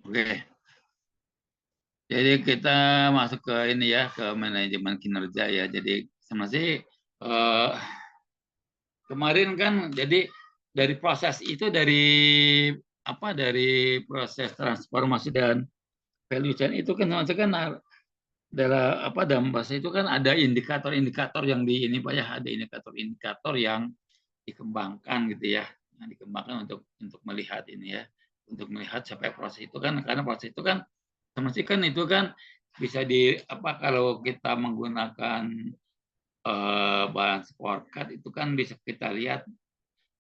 Oke, jadi kita masuk ke ini ya, ke manajemen kinerja ya. Jadi sebenarnya kemarin kan jadi dari proses itu dari proses transformasi dan value chain itu kan maksudnya kan adalah dalam bahasa itu kan ada indikator-indikator yang di ini Pak ya, ada indikator-indikator yang dikembangkan gitu ya. Yang dikembangkan untuk melihat ini ya, untuk melihat sampai proses itu kan, karena proses itu kan semestinya kan itu kan bisa kalau kita menggunakan balance scorecard itu kan bisa kita lihat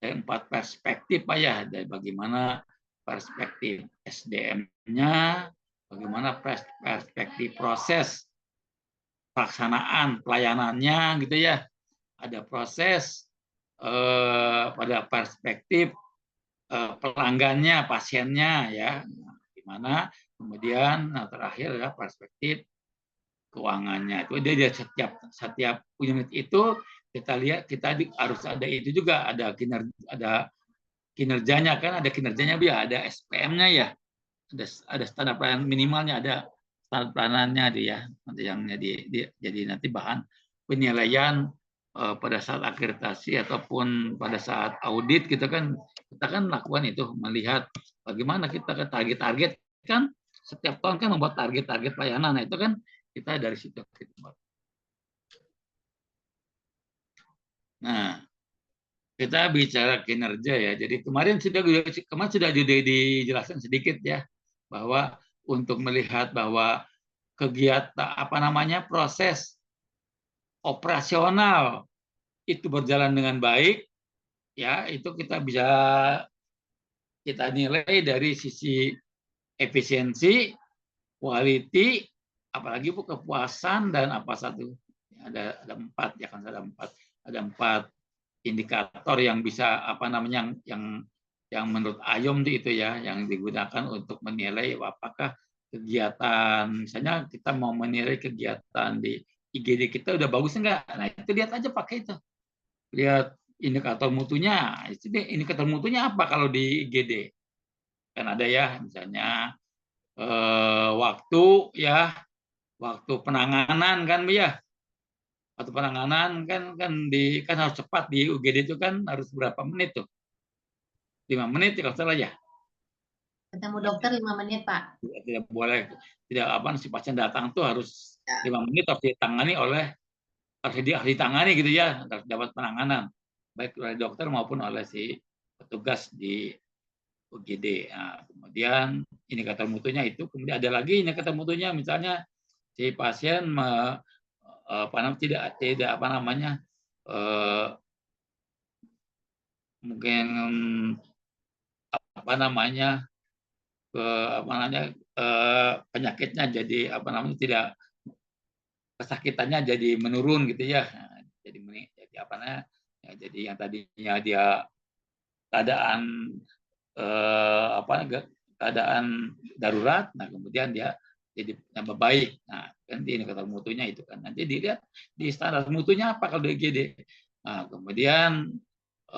dari 4 perspektif Pak ya, dari bagaimana perspektif SDM-nya, bagaimana perspektif proses pelaksanaan pelayanannya gitu ya, ada proses pada perspektif pelanggannya, pasiennya ya, gimana, kemudian terakhir adalah perspektif keuangannya. Itu dia setiap unit itu kita lihat, kita harus ada itu juga, ada kinerjanya kan, ada kinerjanya ya, ada SPM-nya ya, ada standar pelayanan minimalnya, ada standar pelayanannya dia, nanti yang jadi nanti bahan penilaian pada saat akreditasi ataupun pada saat audit kita kan lakukan itu, melihat bagaimana kita ke target-target kan, setiap tahun kan membuat target-target pelayanan. Nah, itu kan kita dari situ. Nah, kita bicara kinerja ya. Jadi kemarin sudah dijelaskan sedikit ya, bahwa untuk melihat bahwa kegiatan proses operasional itu berjalan dengan baik ya, itu kita nilai dari sisi efisiensi, quality, apalagi kepuasan, dan apa satu, ada 4 ya kan, ada 4 indikator yang bisa yang menurut Ayom itu ya, yang digunakan untuk menilai apakah kegiatan, misalnya kita mau menilai kegiatan di IGD kita udah bagus enggak. Nah, itu lihat aja pakai itu. Lihat indikator mutunya. Indikator mutunya apa kalau di IGD? Kan ada ya, misalnya waktu ya, waktu penanganan kan ya. Waktu penanganan kan harus cepat, di UGD itu kan harus berapa menit tuh? 5 menit ya kalau salah ya. Ketemu dokter 5 menit, Pak. Tidak boleh, si pasien datang tuh harus 5 menit, harus ditangani harus ditangani gitu ya, harus dapat penanganan baik oleh dokter maupun oleh si petugas di UGD. Nah, kemudian indikator mutunya itu, kemudian ada lagi indikator mutunya, misalnya si pasien tidak mungkin penyakitnya jadi tidak, kesakitannya jadi menurun gitu ya. Jadi jadi yang tadinya dia keadaan keadaan darurat, nah kemudian dia jadi tambah baik. Nah, kan di indikator mutunya itu kan nanti dilihat di standar mutunya apa kalau di IGD. Nah, kemudian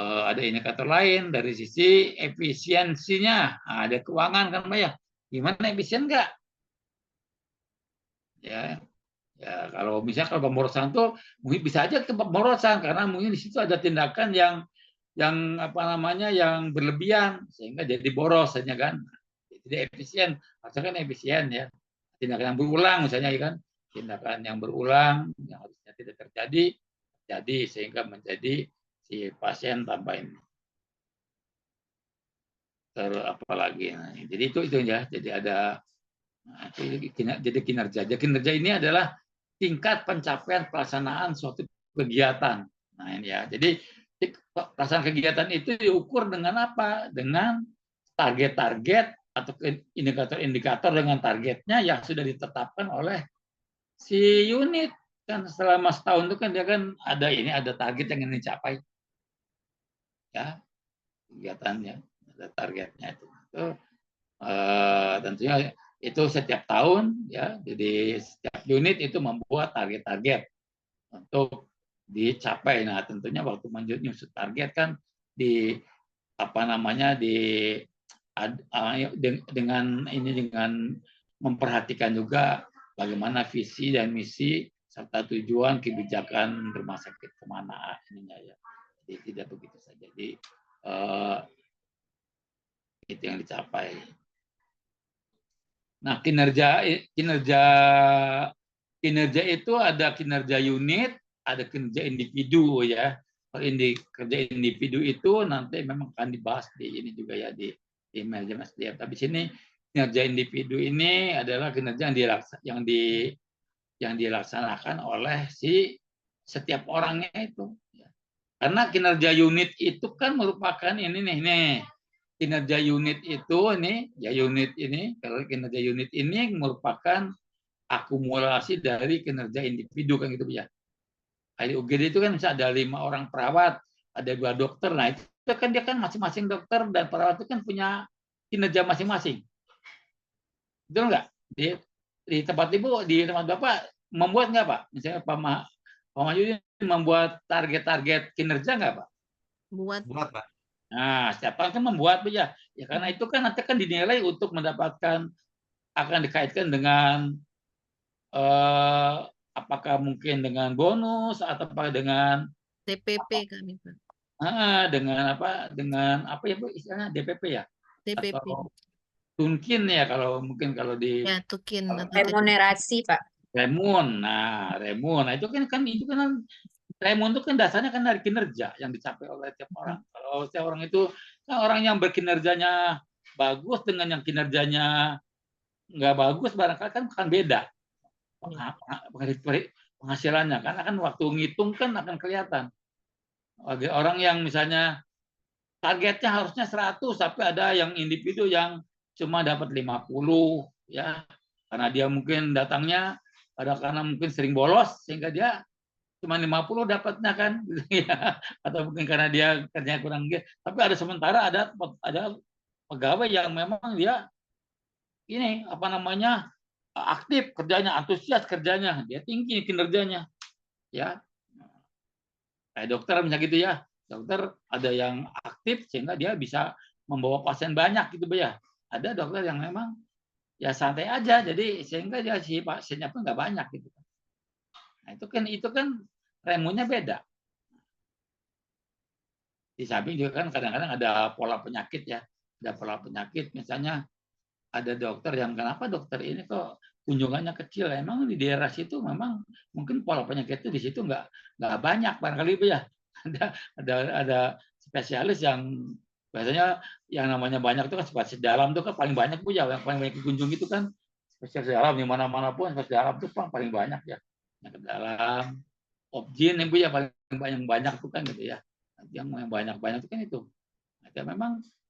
ada indikator lain dari sisi efisiensinya. Nah, ada keuangan kan Mbak ya. Gimana, efisien nggak? Ya, ya kalau misalnya kalau pemborosan tuh mungkin bisa aja ke pemborosan, karena mungkin di situ ada tindakan yang yang berlebihan sehingga jadi boros saja kan. Tidak efisien, harusnya kan efisien ya. Tindakan yang berulang misalnya ya kan, tindakan yang berulang yang harusnya tidak terjadi sehingga menjadi si pasien tanpa ini. Apalagi, nah, jadi itu ya. Jadi ada Nah, jadi kinerja. Jadi kinerja ini adalah tingkat pencapaian pelaksanaan suatu kegiatan. Nah ini ya. Jadi pelaksanaan kegiatan itu diukur dengan apa? Dengan target-target atau indikator-indikator dengan targetnya yang sudah ditetapkan oleh si unit. Kan selama setahun itu kan dia kan ada target yang ingin dicapai, ya kegiatannya ada targetnya itu. Tentunya itu setiap tahun, ya. Jadi setiap unit itu membuat target-target untuk dicapai. Nah, tentunya waktu menyusun target kan di apa namanya dengan memperhatikan juga bagaimana visi dan misi serta tujuan kebijakan rumah sakit kemana ininya ya. Jadi tidak begitu saja. Jadi itu yang dicapai. Nah, kinerja kinerja kinerja itu ada kinerja unit, ada kinerja individu ya. Kalau kerja individu itu nanti memang akan dibahas di ini juga ya di manajemen SDM. Tapi sini kinerja individu ini adalah kinerja yang dilaksanakan oleh si setiap orangnya itu. Karena kinerja unit itu kan merupakan ini nih kinerja unit itu kalau kinerja unit ini merupakan akumulasi dari kinerja individu kan gitu ya. Di UGD itu kan bisa ada 5 orang perawat, ada 2 dokter. Nah, itu kan dia kan masing-masing dokter dan perawat itu kan punya kinerja masing-masing. Betul nggak? Di tempat Ibu, di tempat Bapak membuat nggak Pak? Misalnya Pak Mahyudin membuat target-target kinerja nggak Pak? Buat Pak. Nah, setiap tahun kan membuat ya. Ya karena itu kan nanti kan dinilai untuk mendapatkan akan dikaitkan dengan apakah mungkin dengan bonus atau dengan DPP kami Pak. dengan apa ya Bu istilahnya DPP ya? DPP. Atau tunkin ya kalau di Ya, tukin atau Remunerasi, Pak. remun. Nah, remun. Nah, itu kan remun itu kan dasarnya kan dari kinerja yang dicapai oleh tiap orang. Kalau setiap orang itu kan orang yang berkinerjanya bagus dengan yang kinerjanya nggak bagus barangkali kan beda penghasilannya, karena kan waktu ngitung kan akan kelihatan. Bagi orang yang misalnya targetnya harusnya 100 tapi ada yang individu yang cuma dapat 50 ya, karena dia mungkin datangnya karena mungkin sering bolos sehingga dia cuma 50 dapatnya kan gitu ya. Atau mungkin karena dia kerjanya kurang gitu. Tapi sementara ada pegawai yang memang dia ini apa namanya aktif kerjanya, antusias kerjanya, dia tinggi kinerjanya ya. Kayak dokter misalnya gitu ya, dokter ada yang aktif sehingga dia bisa membawa pasien banyak gitu ya. Ada dokter yang memang ya santai aja, jadi sehingga dia si pasiennya pun nggak banyak gitu. Nah, itu kan remunya beda. Di samping juga kan kadang-kadang ada pola penyakit ya, ada pola penyakit misalnya ada dokter yang kenapa dokter ini kok kunjungannya kecil, emang di daerah situ memang mungkin pola penyakit itu di situ nggak banyak barangkali itu ya. Ada spesialis yang biasanya yang namanya banyak itu kan spesialis dalam itu kan paling banyak Bu ya, yang paling banyak dikunjung itu kan spesialis dalam di mana-mana pun spesialis dalam itu paling banyak ya. Yang ke dalam objin yang Bu ya paling banyak tuh kan gitu ya. Yang banyak-banyak itu kan itu. Nah,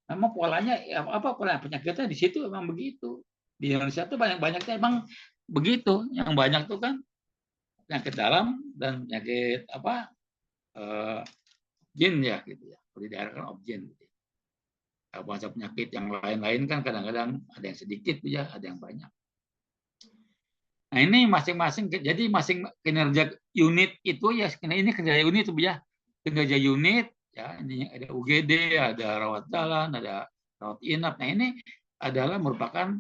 memang polanya apa pola penyakitnya di situ memang begitu. Di Indonesia tuh banyak-banyaknya emang begitu. Yang banyak tuh kan penyakit dalam dan penyakit apa jin ya gitu ya. Di daerah kan objin. Gitu. Kalau penyakit yang lain-lain kan kadang-kadang ada yang sedikit ya, ada yang banyak. Nah ini masing-masing jadi kinerja unit itu ya ini kinerja unit itu ya. Kinerja unit ya ini ada UGD, ada rawat jalan, ada rawat inap. Nah ini adalah merupakan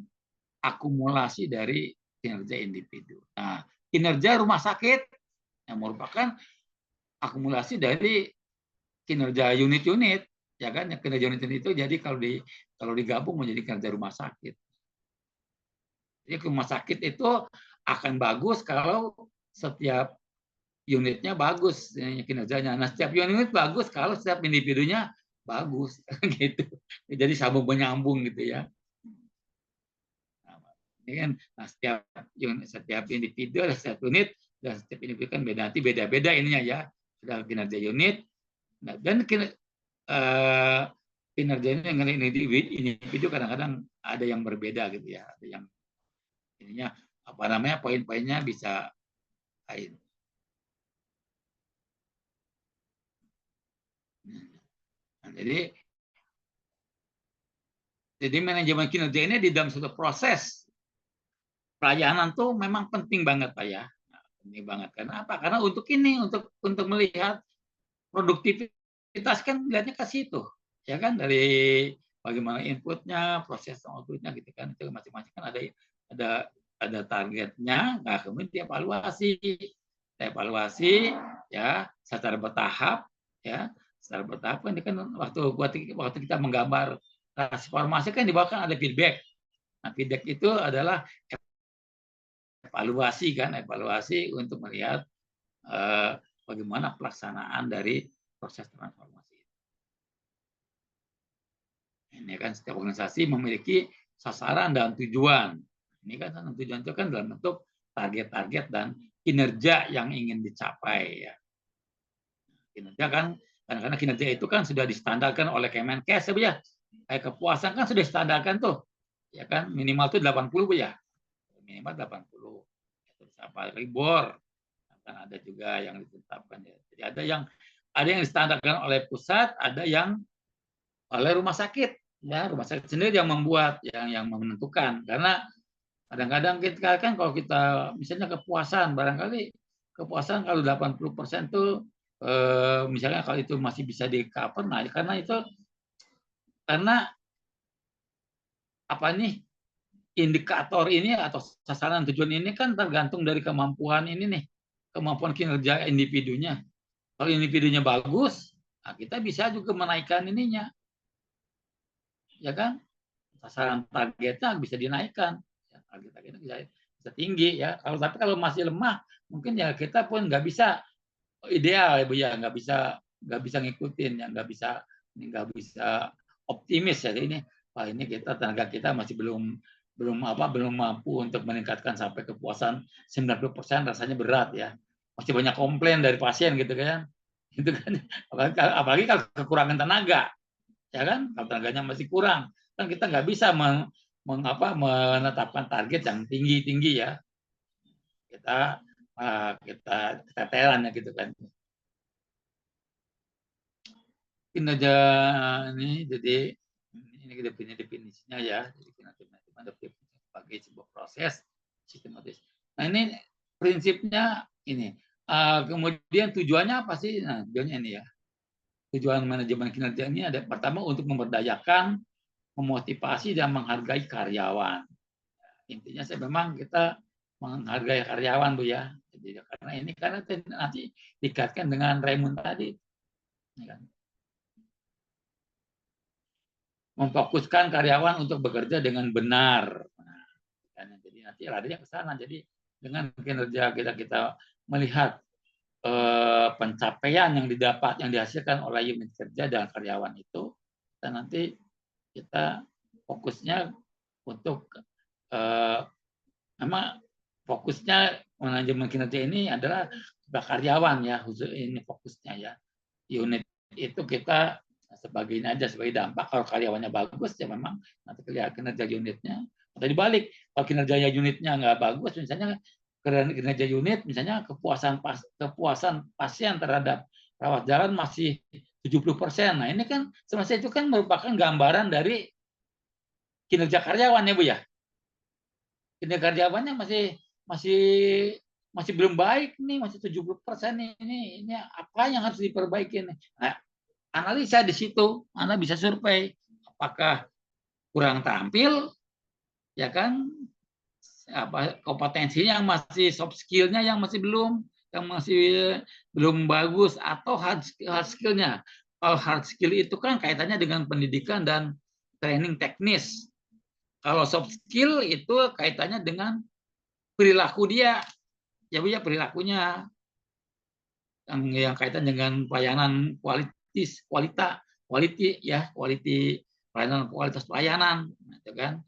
akumulasi dari kinerja individu. Nah, kinerja rumah sakit yang merupakan akumulasi dari kinerja unit-unit, ya kan? Yang kinerja unit itu jadi kalau digabung menjadi kinerja rumah sakit. Jadi rumah sakit itu akan bagus kalau setiap unitnya bagus kinerjanya. Nah, setiap unit bagus kalau setiap individunya bagus gitu. Jadi sambung menyambung gitu ya. Ini kan, nah, setiap individu ada setiap unit dan setiap individu kan beda, nanti beda-beda ininya ya, sudah kinerja unit. Nah, dan kinerjanya dengan individu kadang-kadang ada yang berbeda gitu ya, ada yang ininya apa namanya poin-poinnya bisa lain. Nah, jadi manajemen kinerja ini di dalam suatu proses pelayanan tuh memang penting banget Pak ya. Nah, penting banget. Karena apa? Karena untuk ini, untuk melihat produktivitas kan lihatnya ke situ. Ya kan, dari bagaimana inputnya, proses outputnya gitu kan. Itu masing-masing kan ada targetnya. Nah, kemudian evaluasi ya secara bertahap ya. Secara bertahap kan ini kan waktu kita menggambar transformasi kan di bawah kan ada feedback. Nah, feedback itu adalah evaluasi untuk melihat bagaimana pelaksanaan dari proses transformasi. Ini kan setiap organisasi memiliki sasaran dan tujuan. Ini kan tujuan itu kan dalam bentuk target-target dan kinerja yang ingin dicapai ya. Kinerja kan kadang-kadang kinerja itu kan sudah distandarkan oleh Kemenkes ya. Kayak kepuasan kan sudah distandarkan tuh. Ya kan minimal tuh 80 Bu ya. Minimal 80. Terus apa ribor kan ada juga yang ditetapkan ya. Jadi ada yang distandarkan oleh pusat, ada yang oleh rumah sakit. Ya, rumah sakit sendiri yang membuat, yang menentukan. Karena kadang-kadang kita kan kalau kita misalnya kepuasan, barangkali kepuasan kalau 80% tuh misalnya kalau itu masih bisa di cover, nah karena apa nih indikator ini atau sasaran tujuan ini kan tergantung dari kemampuan ini nih, kemampuan kinerja individunya. Kalau individunya bagus, nah kita bisa juga menaikkan ininya, ya kan? Sasaran targetnya bisa dinaikkan, ya, targetnya bisa tinggi ya. Tapi kalau masih lemah, mungkin ya kita pun nggak bisa ideal ya Bu ya, nggak bisa ngikutin ya, nggak bisa optimis ya ini. Wah ini tenaga kita masih belum mampu untuk meningkatkan sampai kepuasan 90%, rasanya berat ya. Masih banyak komplain dari pasien gitu kan. Itu kan apalagi kalau kekurangan tenaga. Ya kan? Kalau tenaganya masih kurang, kan kita nggak bisa menetapkan target yang tinggi-tinggi ya. Kita keteteran ya gitu kan. Kinerja ini jadi ini definisinya ya. Jadi kinerja manajemen sebagai sebuah proses sistematis. Nah ini prinsipnya ini. Kemudian tujuannya apa sih? Nah tujuannya ini ya. Tujuan manajemen kinerja ini ada pertama untuk memberdayakan, memotivasi dan menghargai karyawan. Intinya memang kita menghargai karyawan Bu ya. Jadi karena nanti dikaitkan dengan Raymond tadi. Ya kan? Memfokuskan karyawan untuk bekerja dengan benar. Nah, jadi nanti larinya ke sana. Jadi dengan kinerja kita melihat pencapaian yang dihasilkan oleh unit kerja dan karyawan itu, dan nanti kita fokusnya untuk memang fokusnya manajemen kinerja ini adalah karyawan ya, khusus ini fokusnya ya. Unit itu kita sebagai dampak. Kalau karyawannya bagus ya memang nanti kelihatan kinerja unitnya. Atau dibalik, kalau kinerja unitnya nggak bagus, misalnya kinerja unit, misalnya kepuasan pasien terhadap rawat jalan masih 70%. Nah ini kan semasa itu kan merupakan gambaran dari kinerja karyawan ya Bu ya. Kinerja karyawannya masih belum baik nih, masih 70% ini apa yang harus diperbaiki nih. Nah, analisa di situ, Anda bisa survei apakah kurang tampil, ya kan, kompetensinya yang masih soft skill-nya yang masih belum bagus, atau hard skill-nya. Kalau hard skill itu kan kaitannya dengan pendidikan dan training teknis. Kalau soft skill itu kaitannya dengan perilaku dia, ya Bu ya, perilakunya yang kaitan dengan pelayanan quality pelayanan kualitas pelayanan, gitu kan.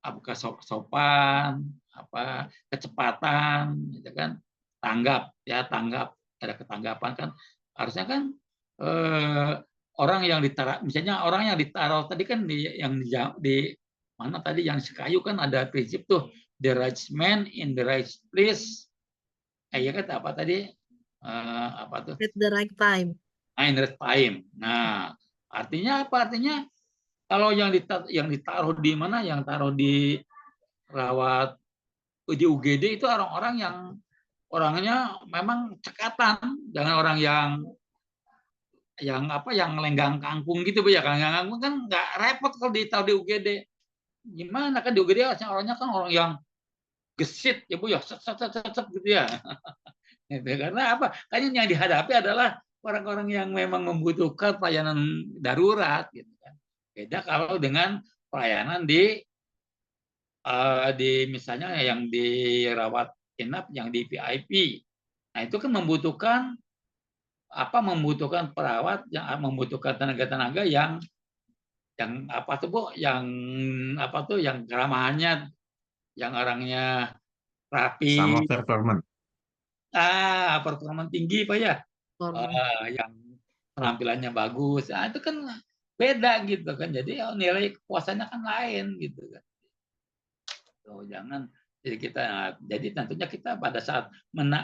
apakah sopan, apa kecepatan, gitu kan, tanggap ya, tanggap, ada ketanggapan kan, harusnya kan orang yang ditaruh, misalnya orang yang ditaruh tadi kan di mana tadi yang Sekayu kan ada prinsip tuh, the right man in the right place, ya kan apa tadi, apa tuh, At the right time. in the right time. Nah, artinya apa? Artinya kalau yang ditaruh di mana, yang taruh di rawat di UGD itu orang-orang yang orangnya memang cekatan, jangan orang yang apa, yang lenggang kangkung gitu Bu ya. Lenggang kangkung kan nggak repot kalau ditaruh di UGD. Gimana kan di UGD orangnya kan orang yang gesit ya Bu ya, set set set set gitu ya. Gitu. Karena apa? Kayaknya yang dihadapi adalah orang-orang yang memang membutuhkan pelayanan darurat gitu kan. Beda kalau dengan pelayanan di misalnya yang dirawat inap, yang di VIP. Nah, itu kan membutuhkan perawat, yang membutuhkan tenaga-tenaga yang apa tuh Bu, yang apa tuh, yang keramahannya, yang orangnya Some rapi, of performance. performa tinggi Pak ya, yang penampilannya bagus. Nah, itu kan beda gitu kan. Jadi nilai kepuasannya kan lain gitu kan. Tuh, jangan jadi tentunya kita pada saat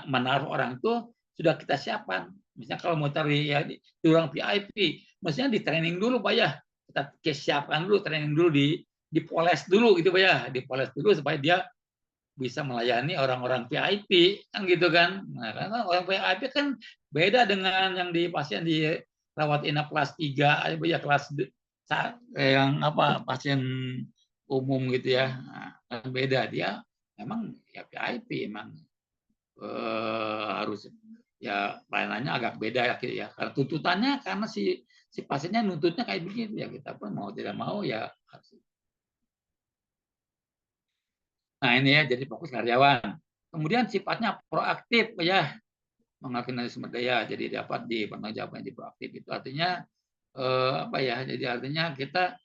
menaruh orang itu sudah kita siapkan. Misalnya kalau mau cari ya di ruang VIP, mestinya di training dulu Pak ya. Kita siapkan dulu, training dulu, dipoles dulu gitu Pak ya, dipoles dulu supaya dia bisa melayani orang-orang VIP kan gitu kan. Nah, karena orang VIP kan beda dengan yang di pasien di rawat inap kelas 3 ya, kelas yang apa, pasien umum gitu ya. Nah, kan beda, dia memang ya VIP, emang harus ya pelayanannya agak beda ya, gitu ya. Karena tuntutannya, karena si pasiennya nuntutnya kayak begitu ya, kita pun mau tidak mau ya harus. Nah, ini ya, jadi fokus karyawan. Kemudian sifatnya proaktif ya, mengakinasi sumber daya, jadi dapat dipertanggungjawabkan, di proaktif itu artinya apa ya? Jadi artinya kita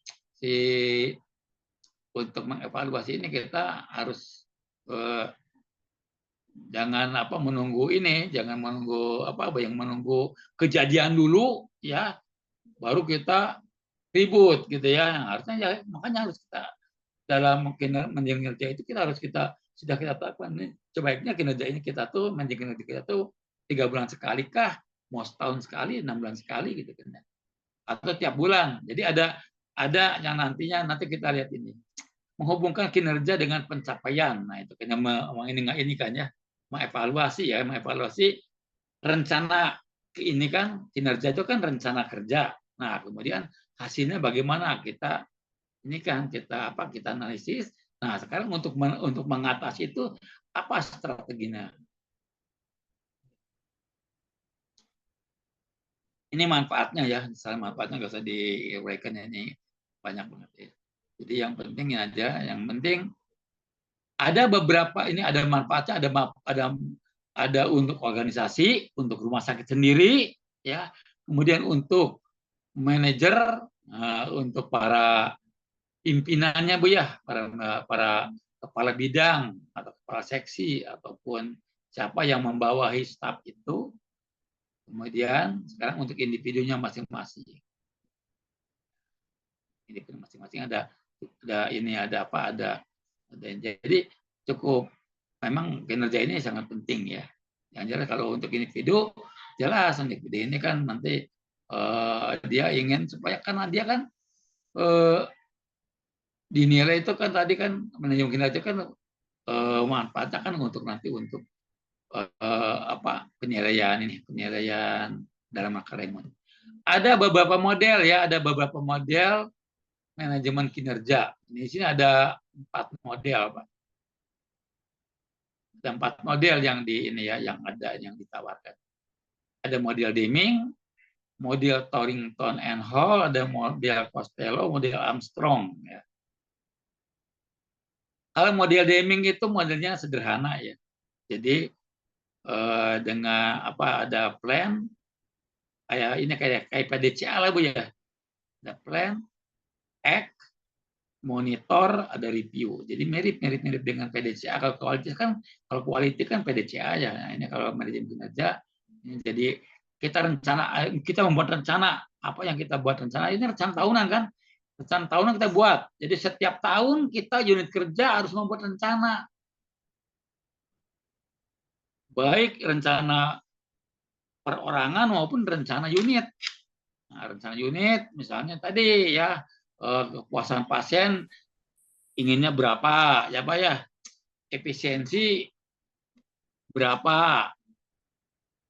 untuk mengevaluasi ini kita harus jangan apa, jangan menunggu apa yang menunggu kejadian dulu ya, baru kita ribut gitu ya. Harusnya ya, makanya harus kita dalam kinerja itu kita sudah kita tetapkan nih, sebaiknya kinerja ini kita tuh, manajemen kinerja kita tuh 3 bulan sekali kah, mau setahun sekali, 6 bulan sekali gitu kan, atau tiap bulan. Jadi ada yang nanti kita lihat ini, menghubungkan kinerja dengan pencapaian. Nah, itu kan ini kan ya, mengevaluasi rencana ini kan, kinerja itu kan rencana kerja. Nah, kemudian hasilnya bagaimana, kita ini kan kita analisis. Nah, sekarang untuk mengatasi itu apa strateginya? Ini manfaatnya ya, misalnya manfaatnya nggak usah diuraikan ya, ini banyak banget ya. Jadi yang penting aja, yang penting ada beberapa ini, ada manfaatnya, ada untuk organisasi, untuk rumah sakit sendiri ya, kemudian untuk manajer, untuk para pimpinannya Bu ya, para kepala bidang atau kepala seksi ataupun siapa yang membawahi staf itu. Kemudian sekarang untuk individunya masing-masing. Individu masing-masing ada ini, ada apa, jadi cukup, memang kinerja ini sangat penting ya. Yang jelas kalau untuk individu, jelas individu ini kan nanti dia ingin supaya, karena dia kan dinilai itu kan tadi kan, manajemen kinerja kan manfaatnya kan untuk nanti untuk apa, penilaian dalam akademik. Ada beberapa model ya, ada beberapa model manajemen kinerja. Di sini ada 4 model, Pak. Ada 4 model yang yang ditawarkan. Ada model Deming, model Torrington and Hall, ada model Costello, model Armstrong ya. Kalau model Deming itu modelnya sederhana ya. Jadi dengan apa, ada plan, kayak PDCA lah Bu ya. Ada plan, act, monitor, ada review. Jadi mirip dengan PDCA. Kalau quality kan PDCA ya. Nah, ini kalau manajemen kinerja, ini jadi kita membuat rencana. Apa yang kita buat rencana ini rencana tahunan kan? Rencana tahunan kita buat. Jadi setiap tahun kita unit kerja harus membuat rencana. Baik rencana perorangan maupun rencana unit. Nah, rencana unit misalnya tadi ya kepuasan pasien inginnya berapa ya Pak ya, efisiensi berapa,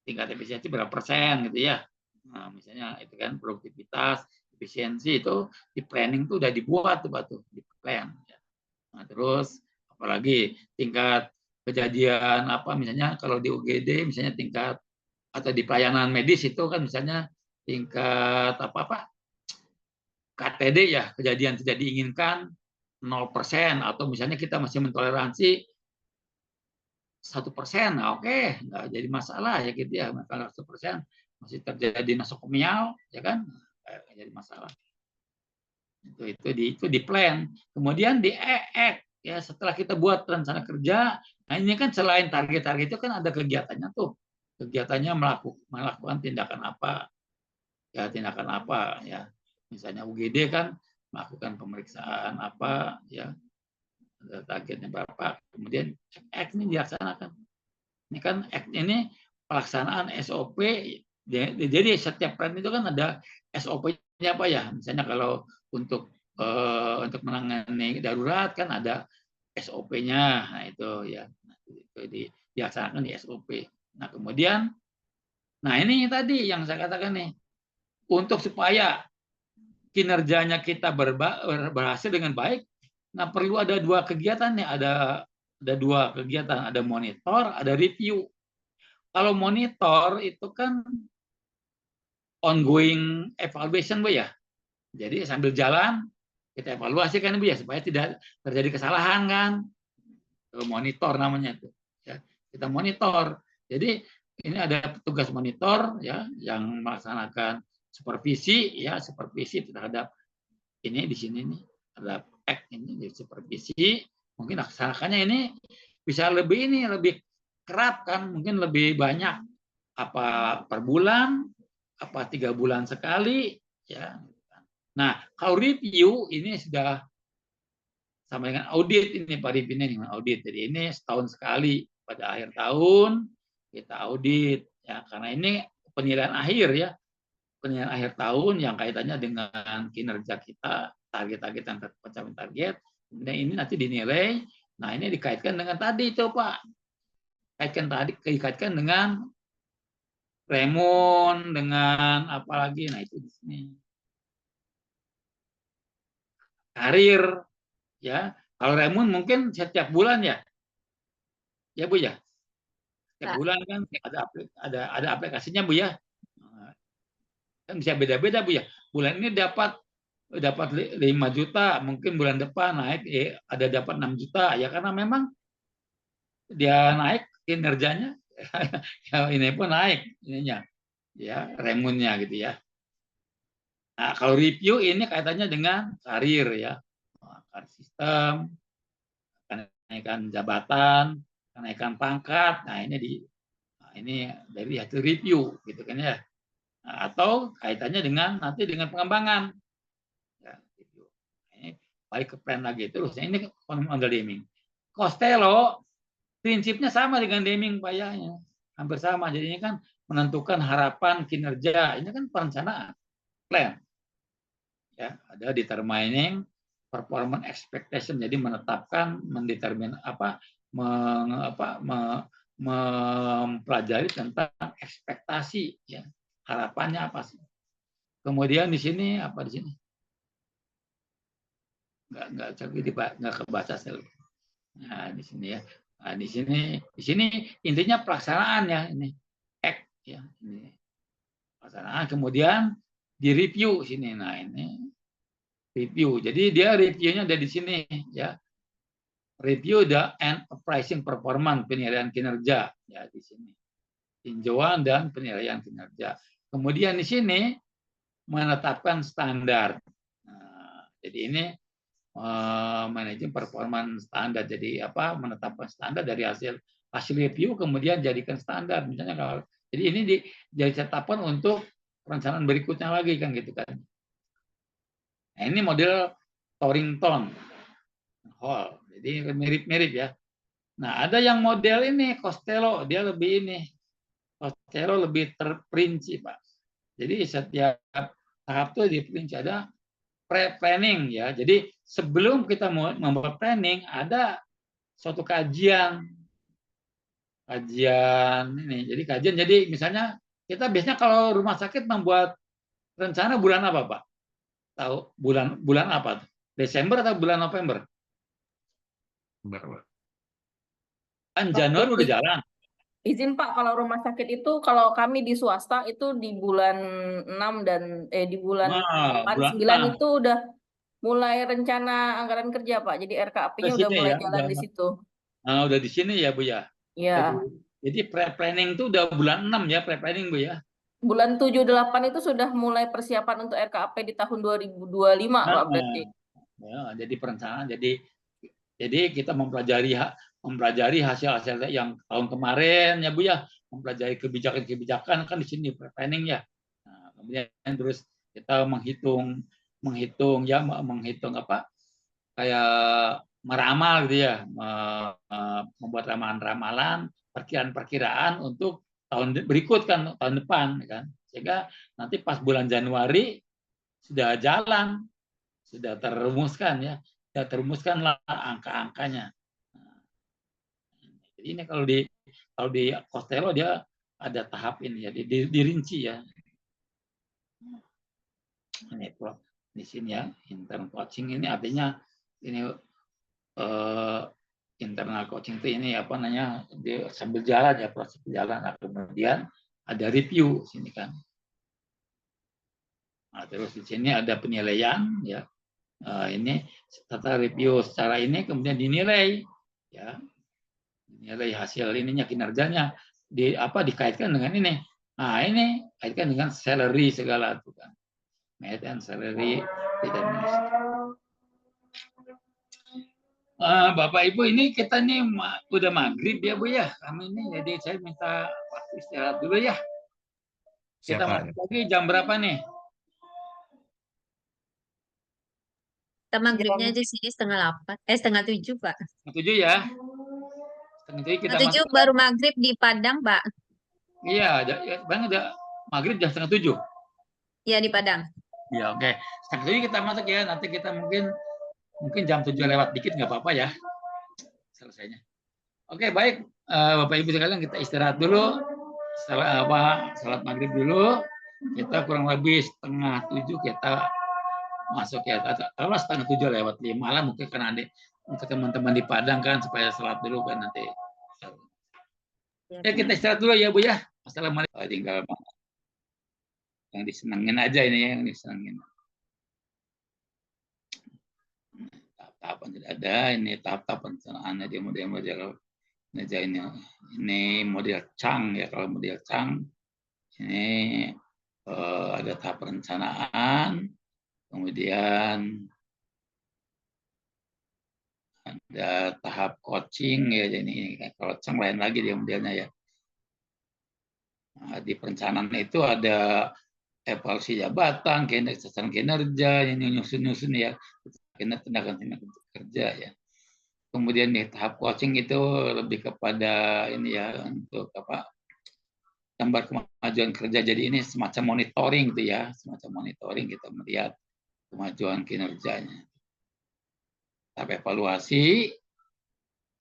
tingkat efisiensi berapa persen gitu ya. Nah, misalnya itu kan produktivitas, efisiensi itu di planning tuh udah dibuat tuh Pak tuh, di plan. Nah, terus apalagi tingkat kejadian apa misalnya kalau di UGD misalnya tingkat atau di pelayanan medis itu kan misalnya tingkat apa KTD ya, kejadian tidak diinginkan 0% atau misalnya kita masih mentoleransi 1%, nah oke, nggak jadi masalah ya gitu ya. Kalau 1% masih terjadi nosokomial, ya kan, nggak jadi masalah. Itu di plan. Kemudian di act ya, setelah kita buat rencana kerja, nah ini kan selain target-target itu kan ada kegiatannya tuh, kegiatannya melakukan tindakan apa ya, misalnya UGD kan melakukan pemeriksaan apa ya, targetnya berapa, kemudian act ini dilaksanakan. Ini kan ini pelaksanaan SOP. Jadi setiap plan itu kan ada SOP-nya apa ya. Misalnya kalau untuk menangani darurat kan ada SOP-nya. Nah itu ya, itu dilaksanakan di SOP. Nah kemudian, nah ini tadi yang saya katakan nih, untuk supaya kinerjanya kita berhasil dengan baik, nah perlu ada dua kegiatan nih, ada dua kegiatan, ada monitor, ada review. Kalau monitor itu kan ongoing evaluation Bu ya. Jadi sambil jalan kita evaluasi kan Bu ya, supaya tidak terjadi kesalahan kan. Monitor namanya itu. Ya, kita monitor. Jadi ini ada petugas monitor ya yang melaksanakan supervisi terhadap ini di sini nih, terhadap act ini di supervisi. Mungkin laksanakannya ini bisa lebih kerap kan, mungkin lebih banyak, apa per bulan, apa 3 bulan sekali ya. Nah kalau review ini sudah sama dengan audit ini Pak Rip, ini dengan audit. Jadi ini setahun sekali pada akhir tahun kita audit ya, karena ini penilaian akhir ya, penilaian akhir tahun yang kaitannya dengan kinerja kita, target-target yang tercapai target. Kemudian ini nanti dinilai. Nah ini dikaitkan dengan tadi itu Pak, dikaitkan dengan Remon, dengan apa lagi, nah itu di sini karir ya. Kalau Remon mungkin setiap bulan ya Bu ya, setiap bulan kan ada aplikasinya Bu ya, kan bisa beda-beda Bu ya. Bulan ini dapat 5 juta, mungkin bulan depan naik ada dapat 6 juta ya, karena memang dia naik kinerjanya ya, ini pun naik ininya ya, remunnya gitu ya. Nah, kalau review ini kaitannya dengan karir ya, karir sistem, kenaikan jabatan, kenaikan pangkat. Nah ini dari hasil review gitu kan ya. Nah, atau kaitannya dengan nanti dengan pengembangan. Ya, review. Ini balik ke plan lagi terus. Ini on the Deming. Costello prinsipnya sama dengan Deming Pak ya, hampir sama. Jadi ini kan menentukan harapan kinerja. Ini kan perencanaan, plan. Ya, ada determining performance expectation. Jadi menetapkan, mendetermin mempelajari tentang ekspektasi ya. Harapannya apa sih? Kemudian di sini apa di sini? Nggak kebaca sel. Nah, di sini ya. Nah, di sini intinya pelaksanaan ya ini. Act ya, ini. Pelaksanaan kemudian di review sini. Nah, ini review. Jadi dia reviewnya ada di sini ya. Review and pricing performance, penilaian kinerja ya di sini. Tinjauan dan penilaian kinerja. Kemudian di sini menetapkan standar. Nah, jadi ini manajemen performance standar. Jadi apa, menetapkan standar dari hasil review kemudian jadikan standar. Misalnya kalau jadi ini jadi tetapan untuk perencanaan berikutnya lagi kan gitu kan. Nah, ini model Torrington Hall. Jadi mirip-mirip ya. Nah, ada yang model ini Costello, dia lebih ini. Costello lebih terperinci, Pak. Jadi setiap tahap tuh diperinci, ada pre-planning ya. Jadi sebelum kita membuat planning ada suatu kajian ini. Jadi kajian. Jadi misalnya kita biasanya kalau rumah sakit membuat rencana bulan apa, Pak? Tahu bulan apa? Desember atau bulan November? Kan Januari udah jalan. Izin Pak, kalau rumah sakit itu kalau kami di swasta itu di bulan 6 dan di bulan 8, 9 itu udah mulai rencana anggaran kerja Pak. Jadi RKAP-nya udah mulai jalan di situ. Nah, udah di sini ya Bu ya. Iya. Jadi pre-planning itu udah bulan 6 ya, pre-planning Bu ya. Bulan 7, 8 itu sudah mulai persiapan untuk RKAP di tahun 2025 Pak berarti. Ya, jadi perencanaan. Jadi kita mempelajari hasil-hasil yang tahun kemarin ya Bu ya, mempelajari kebijakan-kebijakan kan di sini planning ya. Nah, kemudian terus kita menghitung apa kayak meramal gitu ya, membuat ramalan-ramalan, perkiraan-perkiraan untuk tahun berikut kan, tahun depan kan. Sehingga nanti pas bulan Januari sudah jalan, sudah terumuskan ya, sudah terumuskanlah angka-angkanya. Jadi ini kalau di Costello dia ada tahap ini ya, dirinci ya. Ini di sini ya, internal coaching ini artinya ini internal coaching itu ini apa namanya, sambil jalan ya, proses berjalan. Nah, kemudian ada review sini kan. Nah, terus di sini ada penilaian ya. Ini setelah review secara ini kemudian dinilai ya. Nilai hasil ininya, kinerjanya dikaitkan dengan ini. Nah, ini kaitkan dengan salary segala itu kan. Maintenance salary tidak. Bapak Ibu, ini kita nih udah maghrib ya Bu ya. Kami ini jadi saya minta waktu istirahat dulu ya. Kita masuk lagi jam berapa nih? Kita maghribnya aja sih setengah 7 Pak. 7 ya. Kita 7 baru maghrib di Padang Pak. Iya, Bang udah maghrib jam 6:30. Iya di Padang. Ya oke. 6:30 kita masuk ya. Nanti kita mungkin jam 7 lewat dikit nggak apa-apa ya. Selesainya. Oke, baik. Bapak Ibu sekalian, kita istirahat dulu. Salat maghrib dulu. Kita kurang lebih 6:30 kita masuk ya. Kalau 6:30 lewat 5 lah mungkin karena untuk teman-teman di Padang kan supaya salat dulu kan nanti. Ya, kita istirahat dulu ya Bu ya. Assalamualaikum. Tinggal yang disenengin aja ini ya, yang disenengin. Tahap-tahapan tidak ada, ini tahap-tahap perencanaan aja model-model ini model Chang ya. Kalau model Chang ini ada tahap perencanaan, kemudian ada tahap coaching ya. Jadi kalau Chang lain lagi dia modelnya ya. Nah, di perencanaan itu ada evaluasi jabatan, sasaran kinerja, yang nyusun ya, tindakan kerja ya. Kemudian di tahap coaching itu lebih kepada ini ya, untuk apa, gambar kemajuan kerja. Jadi ini semacam monitoring gitu ya, semacam monitoring, kita melihat kemajuan kinerjanya. Tahap evaluasi,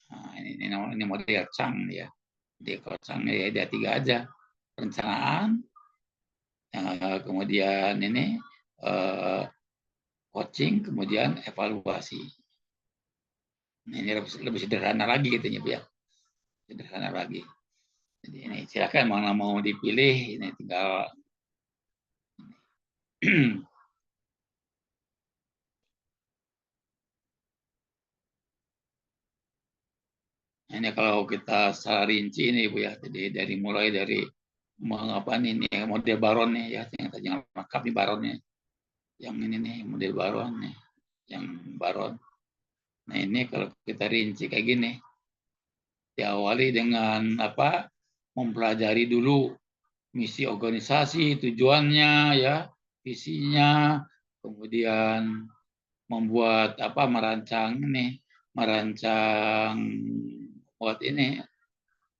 nah, ini model Chang ya. Di Chang ya ada 3 aja, perencanaan, kemudian ini coaching, kemudian evaluasi. Nah, ini lebih sederhana lagi gitu ya, sederhana lagi. Jadi ini silakan mana mau dipilih, ini tinggal ini kalau kita secara rinci ini Bu ya. Jadi mulai dari mengapa ini model baron nih ya, yang lengkap di baronnya. Yang ini nih model baron nih. yang baron. Nah ini kalau kita rinci kayak gini, diawali dengan apa? Mempelajari dulu misi organisasi, tujuannya, ya, visinya, kemudian membuat apa? Merancang buat ini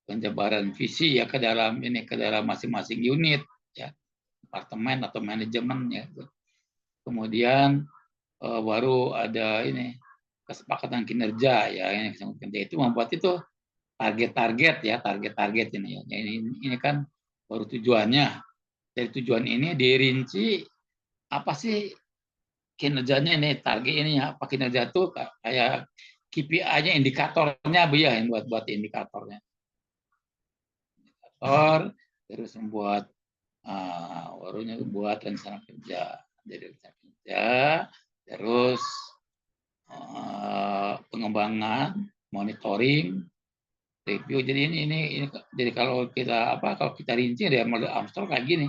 penjabaran visi ya ke dalam masing-masing unit, ya, departemen atau manajemen, ya. Kemudian baru ada ini kesepakatan kinerja, ya, yang kerja itu membuat itu target-target, ya, target-target ini, ya. Ini kan baru tujuannya. Dari tujuan ini dirinci apa sih kinerjanya, ini target ini, ya, apa kinerja itu kayak KPI-nya, indikatornya, Bu, ya, yang buat indikatornya. Terus membuat barunya buat rencana kerja, jadi rencana kerja, terus pengembangan, monitoring, review. Jadi ini jadi kalau kita rinci dari model Armstrong kayak gini.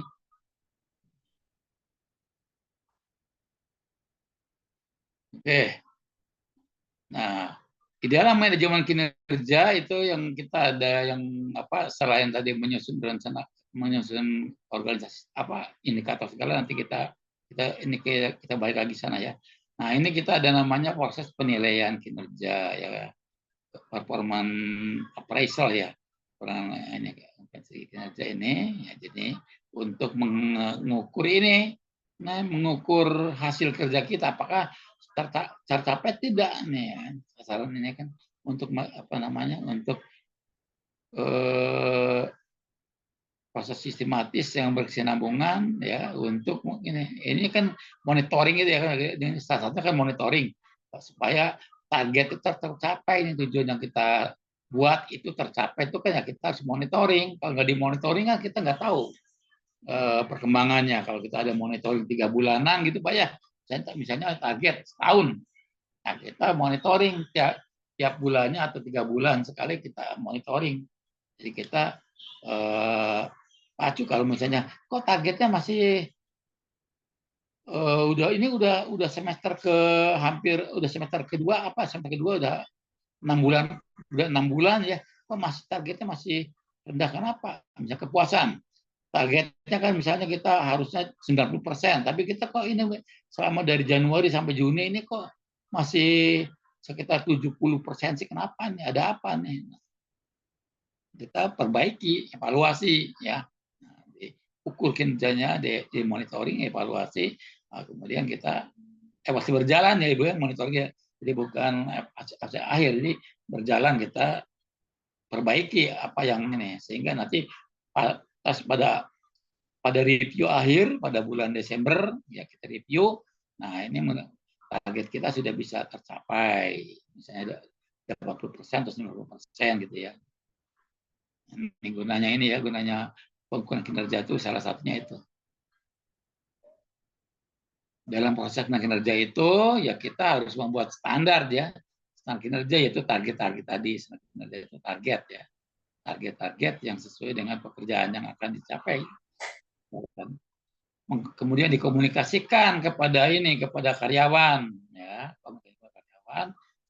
Oke. Nah, di dalam manajemen kinerja itu yang kita ada yang selain tadi menyusun organisasi indikator segala, nanti kita balik lagi sana, ya. Nah, ini kita ada namanya proses penilaian kinerja, ya, performance appraisal, ya. Ini kinerja ini, ya, jadi untuk mengukur ini, mengukur hasil kerja kita apakah tercapai tidak nih, ya. Sasaran ini kan untuk untuk proses sistematis yang berkesinambungan, ya, untuk ini kan monitoring itu, ya, ini salah satunya kan monitoring supaya target itu tercapai, ini tujuan yang kita buat itu tercapai, itu kan ya kita harus monitoring. Kalau nggak dimonitoring kan kita nggak tahu perkembangannya. Kalau kita ada monitoring 3 bulanan gitu, Pak, ya, misalnya target setahun, nah kita monitoring tiap bulannya atau 3 bulan sekali kita monitoring. Jadi kita pacu kalau misalnya kok targetnya masih udah semester semester kedua, semester kedua udah 6 bulan, ya, kok masih targetnya masih rendah, kenapa? Misalnya kepuasan, targetnya kan misalnya kita harusnya 90%, tapi kita kok ini selama dari Januari sampai Juni ini kok masih sekitar 70% sih, kenapa nih? Ada apa nih? Kita perbaiki, evaluasi, ya. Ukur kinerjanya, di monitoring, evaluasi, kemudian kita masih berjalan, ya, Ibu, ya, monitoringnya. Jadi bukan hasil akhir, jadi berjalan, kita perbaiki apa yang ini, sehingga nanti pada review akhir pada bulan Desember, ya, kita review. Nah, ini target kita sudah bisa tercapai, misalnya 80% atau 90% gitu, ya. Ini gunanya pengukuran kinerja itu salah satunya itu. Dalam proses kinerja itu, ya, kita harus membuat standar, ya. Standar kinerja yaitu target-target tadi. Standar kinerja itu target, ya. Target-target yang sesuai dengan pekerjaan yang akan dicapai. Kemudian dikomunikasikan kepada karyawan, ya.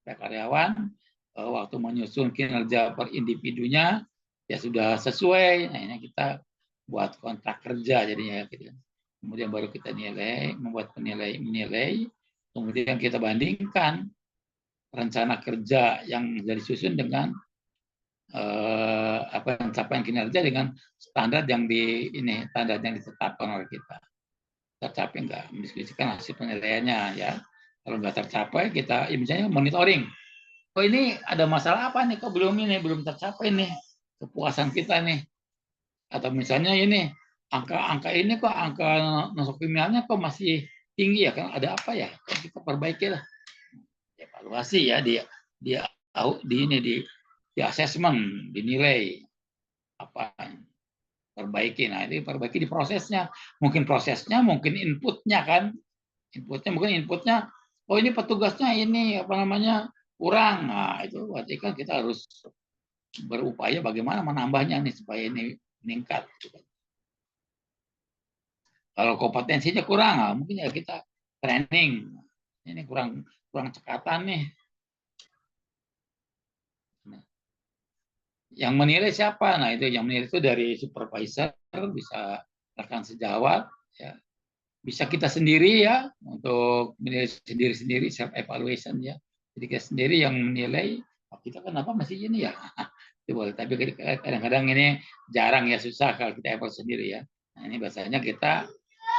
Karyawan waktu menyusun kinerja per individunya, ya, sudah sesuai. Nah, ini kita buat kontrak kerja jadinya, ya. Kemudian baru kita membuat menilai, kemudian kita bandingkan rencana kerja yang sudah disusun dengan capaian kinerja dengan standar yang ditetapkan oleh kita. Tercapai nggak, mendiskusikan hasil penilaiannya, ya. Kalau nggak tercapai, kita misalnya monitoring. Oh, ini ada masalah apa nih? Kok belum tercapai nih kepuasan kita nih? Atau misalnya ini angka ini kok angka nosokriminalnya kok masih tinggi, ya, kan ada apa, ya? Kan kita perbaiki lah. Evaluasi, ya, di assessment, dinilai apa, perbaiki. Nah, ini perbaiki di prosesnya. Mungkin prosesnya, mungkin inputnya, kan. Inputnya, oh, ini petugasnya ini kurang. Nah, itu berarti kan kita harus berupaya bagaimana menambahnya nih supaya ini meningkat. Kalau kompetensinya kurang, mungkin ya kita training. Ini kurang kurang cekatan nih. Yang menilai siapa? Nah, itu yang menilai itu dari supervisor, bisa rekan sejawat, ya. Bisa kita sendiri ya, untuk menilai sendiri-sendiri, self evaluation ya. Jadi kita sendiri yang menilai, oh, kita kenapa masih ini ya? Itu boleh, tapi kadang-kadang ini jarang ya, susah kalau kita evaluasi sendiri ya. Nah, ini biasanya kita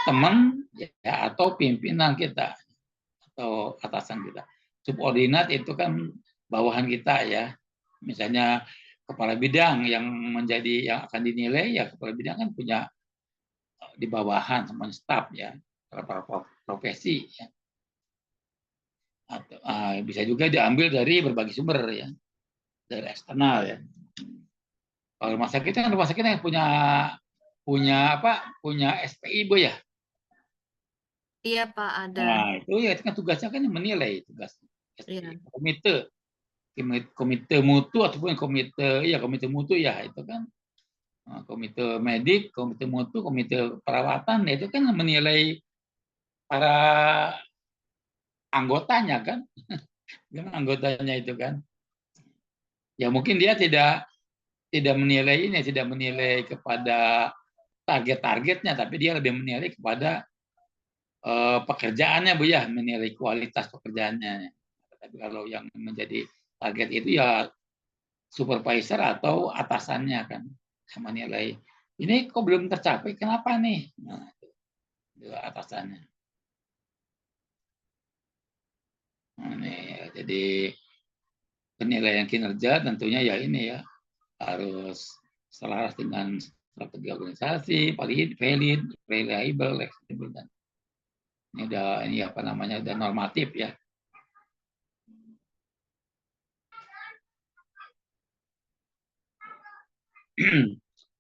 teman ya, atau pimpinan kita atau atasan kita. Subordinat itu kan bawahan kita ya. Misalnya kepala bidang yang akan dinilai ya, kepala bidang kan punya di bawahan sama staf ya, para profesi ya. Atau, bisa juga diambil dari berbagai sumber ya, dari eksternal ya. Kalau rumah sakit kan yang punya SPI Bu ya. Iya Pak, ada. Nah, itu kan tugasnya kan menilai, tugas Iya. komite mutu ataupun komite mutu ya, itu kan komite medik, komite mutu, komite perawatan, itu kan menilai para anggotanya kan. Anggotanya itu kan. Ya mungkin dia tidak menilai kepada target-targetnya, tapi dia lebih menilai kepada pekerjaannya Bu ya, menilai kualitas pekerjaannya. Tapi kalau yang menjadi target itu ya supervisor atau atasannya kan, sama nilai ini kok belum tercapai, kenapa nih? Nah, itu atasannya. Nah, ini, jadi penilaian kinerja tentunya ya ini ya, harus selaras dengan strategi organisasi, valid, reliable, fleksibel, dan ini apa namanya, udah normatif ya.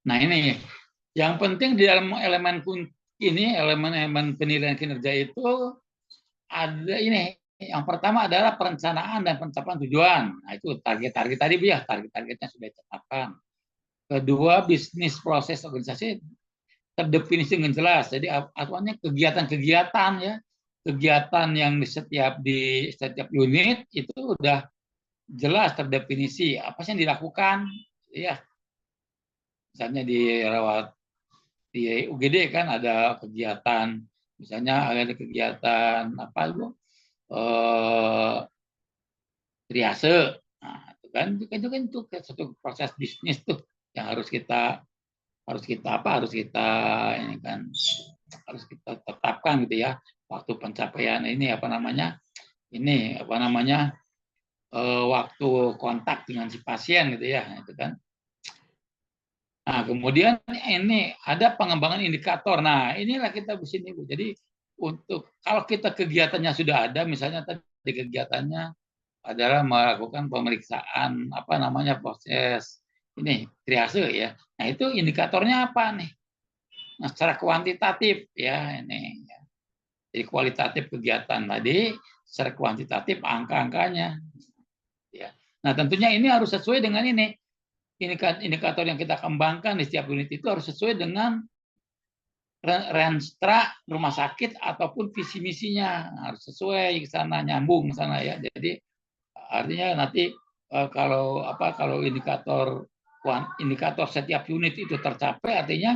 Nah, ini yang penting di dalam elemen penilaian kinerja itu ada ini. Yang pertama adalah perencanaan dan pencapaian tujuan. Nah, itu target-target tadi Bu ya, target-targetnya sudah ditetapkan. Kedua, bisnis proses organisasi terdefinisi dengan jelas. Jadi aturannya kegiatan-kegiatan ya, kegiatan yang di setiap unit itu udah jelas terdefinisi apa sih yang dilakukan ya. Misalnya di UGD kan ada kegiatan, misalnya ada kegiatan apa Bu, triase. Nah, itu kan satu proses bisnis tuh yang harus kita ini kan, harus kita tetapkan gitu ya, waktu pencapaian ini waktu kontak dengan si pasien gitu ya, itu kan. Nah, kemudian ini ada pengembangan indikator. Nah, inilah kita di sini Bu. Jadi untuk kalau kita kegiatannya sudah ada, misalnya tadi kegiatannya adalah melakukan pemeriksaan proses ini triase ya. Nah, itu indikatornya apa nih? Nah, secara kuantitatif ya ini. Jadi kualitatif kegiatan tadi, secara kuantitatif angka-angkanya. Ya. Nah, tentunya ini harus sesuai dengan ini. Indikator yang kita kembangkan di setiap unit itu harus sesuai dengan renstra rumah sakit ataupun visi misinya, harus sesuai ke sana, nyambung ke sana ya. Jadi artinya nanti kalau indikator setiap unit itu tercapai, artinya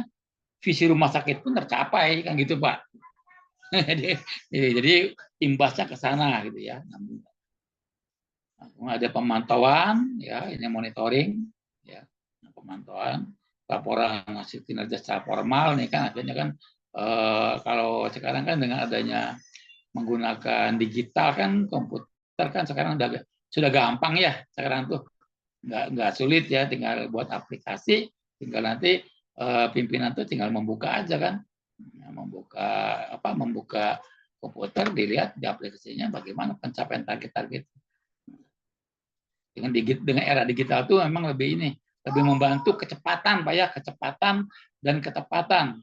visi rumah sakit pun tercapai kan gitu Pak. jadi imbasnya ke sana gitu ya. Ada pemantauan ya, ini monitoring ya, pemantauan, laporan hasil kinerja secara formal nih kan, akhirnya kan kalau sekarang kan dengan adanya menggunakan digital kan, komputer kan sekarang sudah gampang ya, sekarang tuh nggak sulit ya, tinggal buat aplikasi, tinggal nanti pimpinan tuh tinggal membuka aja kan, membuka komputer, dilihat di aplikasinya bagaimana pencapaian target-target. Dengan era digital tuh memang lebih membantu kecepatan Pak ya, kecepatan dan ketepatan.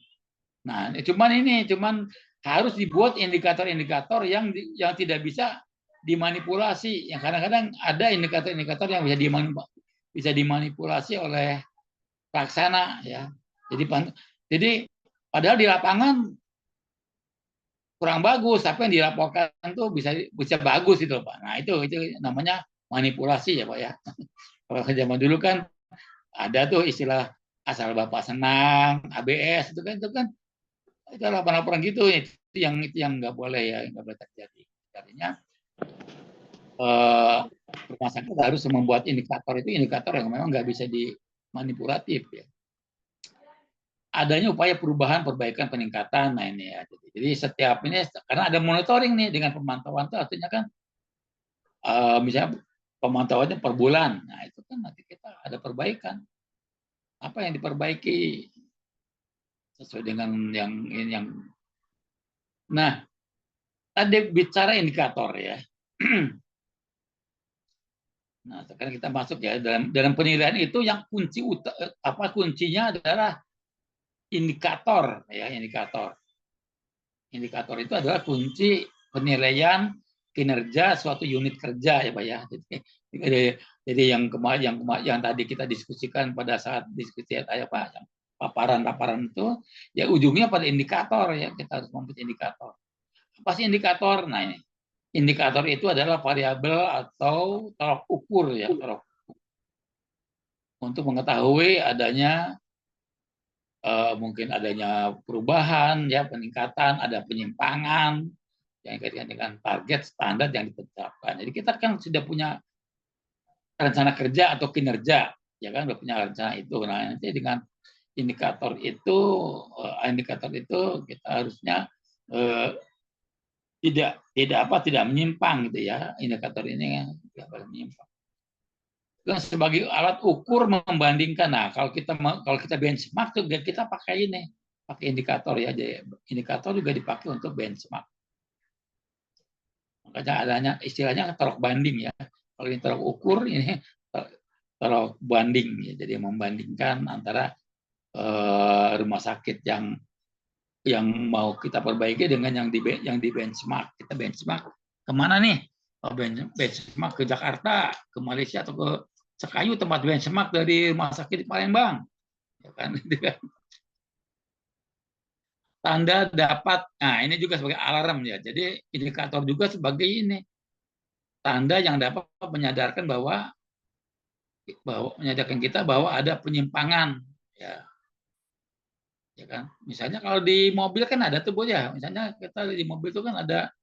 Nah, cuman harus dibuat indikator-indikator yang tidak bisa dimanipulasi. Yang kadang-kadang ada indikator-indikator yang bisa dimanipulasi oleh pelaksana ya. Jadi padahal di lapangan kurang bagus, tapi yang dilaporkan tuh bisa bagus itu Pak. Nah itu namanya manipulasi ya Pak ya. Kalau zaman dulu kan ada tuh istilah asal Bapak senang, ABS itu kan itu laporan-laporan gitu, itu yang nggak boleh ya, nggak boleh terjadi. Artinya rumah sakit harus membuat indikator yang memang nggak bisa dimanipulatif ya. Adanya upaya perubahan, perbaikan, peningkatan, nah ini ya. Jadi setiap ini karena ada monitoring nih dengan pemantauan itu artinya kan misalnya pemantauannya per bulan, nah itu kan nanti kita ada perbaikan. Apa yang diperbaiki sesuai dengan yang. Nah, tadi bicara indikator ya. Nah, sekarang kita masuk ya dalam penilaian itu yang kuncinya adalah indikator ya, indikator. Indikator itu adalah kunci penilaian kinerja suatu unit kerja ya Pak ya. Jadi yang tadi kita diskusikan pada saat diskusi apa paparan itu ya ujungnya pada indikator ya, kita harus membuat indikator. Apa sih indikator? Nah ini indikator itu adalah variabel atau tolak ukur ya, untuk mengetahui adanya mungkin adanya perubahan ya, peningkatan, ada penyimpangan yang kaitan dengan target standar yang ditetapkan. Jadi kita kan sudah punya rencana kerja atau kinerja ya kan, sudah punya rencana itu. Nah nanti dengan indikator itu kita harusnya tidak menyimpang gitu ya, indikator ini tidak boleh menyimpang. Dan sebagai alat ukur membandingkan, nah kalau kita benchmark juga kita pakai indikator ya, jadi indikator juga dipakai untuk benchmark. Makanya adanya istilahnya tolak banding ya. Kalau ini tolak ukur, ini tolak banding ya, jadi membandingkan antara rumah sakit yang mau kita perbaiki dengan yang di benchmark. Kita benchmark kemana nih? Benchmark ke Jakarta, ke Malaysia, atau ke Sekayu, tempat benchmark dari rumah sakit di Palembang. Ya kan? Tanda dapat, nah ini juga sebagai alarm ya. Jadi indikator juga sebagai ini tanda yang dapat menyadarkan menyadarkan kita bahwa ada penyimpangan ya. Ya kan, misalnya kalau di mobil kan ada tuh Bu ya, misalnya kita di mobil itu kan ada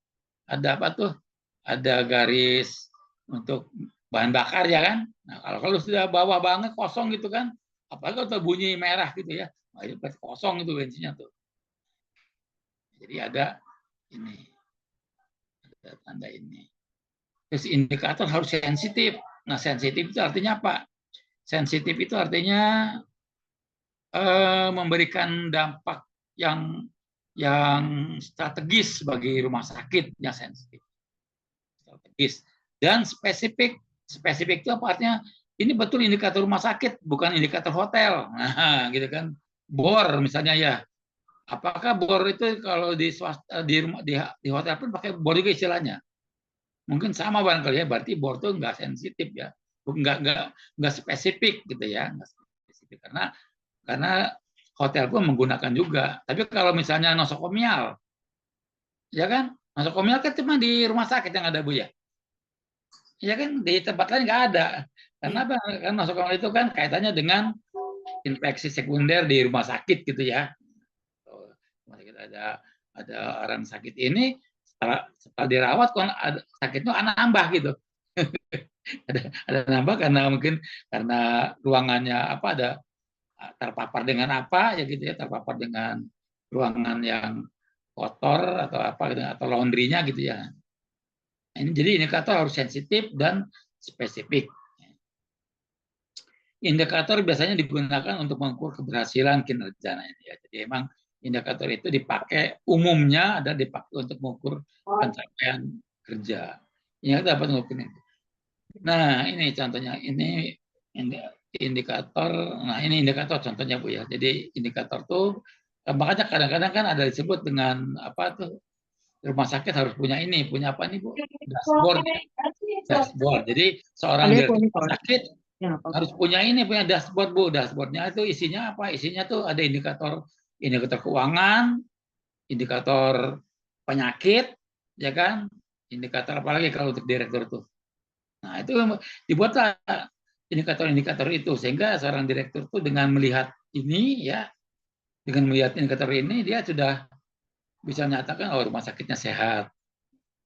apa tuh, ada garis untuk bahan bakar ya kan. Nah kalau sudah bawah banget kosong gitu kan, apalagi kalau bunyi merah gitu ya, nah, itu pasti kosong itu bensinnya tuh. Jadi ada tanda ini. Terus indikator harus sensitif. Nah sensitif itu artinya apa? Sensitif itu artinya memberikan dampak yang strategis bagi rumah sakit, yang sensitif, strategis dan spesifik. Spesifik itu apa artinya? Ini betul indikator rumah sakit, bukan indikator hotel. Nah, gitu kan. Bor misalnya ya. Apakah bor itu kalau di swasta, di hotel pun pakai bor juga istilahnya? Mungkin sama barangkali ya. Berarti bor itu nggak sensitif ya, nggak spesifik gitu ya, nggak spesifik karena hotel pun menggunakan juga. Tapi kalau misalnya nosokomial, ya kan, nosokomial kan cuma di rumah sakit yang ada Bu ya. Ya kan, di tempat lain nggak ada. Karena apa? Kan nosokomial itu kan kaitannya dengan infeksi sekunder di rumah sakit gitu ya. Ada orang sakit ini setelah dirawat sakitnya nambah gitu. ada nambah karena ruangannya apa, ada terpapar dengan apa ya gitu ya, terpapar dengan ruangan yang kotor atau apa gitu, atau laundrynya gitu ya. Ini jadi indikator harus sensitif dan spesifik. Indikator biasanya digunakan untuk mengukur keberhasilan kinerja. Nah, ya. Jadi emang indikator itu dipakai umumnya ada dipakai untuk mengukur pencapaian kerja. Ini dapat mengukur itu. Nah ini contohnya, ini indikator. Nah ini indikator contohnya Bu ya. Jadi indikator tuh makanya kadang-kadang kan ada disebut dengan apa tuh, rumah sakit harus punya apa nih Bu? Dashboard. Dashboard. Jadi seorang direktur rumah sakit harus punya dashboard Bu. Dashboardnya itu isinya apa? Isinya tuh ada indikator keuangan, indikator penyakit, ya kan? Indikator apalagi kalau untuk direktur tuh. Nah, itu dibuatlah indikator-indikator itu sehingga seorang direktur tuh dengan melihat ini ya, dengan melihat indikator ini dia sudah bisa menyatakan oh rumah sakitnya sehat,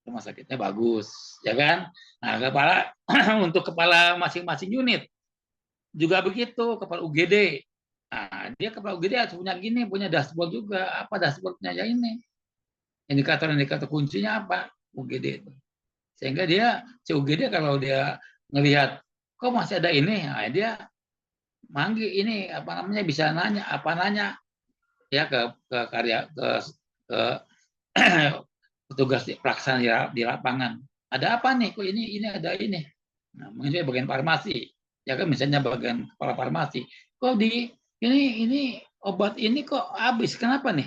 rumah sakitnya bagus, ya kan? Nah, untuk kepala masing-masing unit juga begitu, kepala UGD. Nah, dia kepala UGD harus punya gini, punya dashboard juga. Apa dashboardnya ya ini? Indikator-indikator kuncinya apa? UGD itu. Sehingga dia si UGD kalau dia ngelihat kok masih ada ini, nah, dia manggil ini apa namanya bisa nanya ya ke karya ke petugas pelaksana di lapangan. Ada apa nih? Kok ini ada ini? Nah, mungkin bagian farmasi, ya kan misalnya bagian kepala farmasi. Kok di ini obat ini kok habis? Kenapa nih?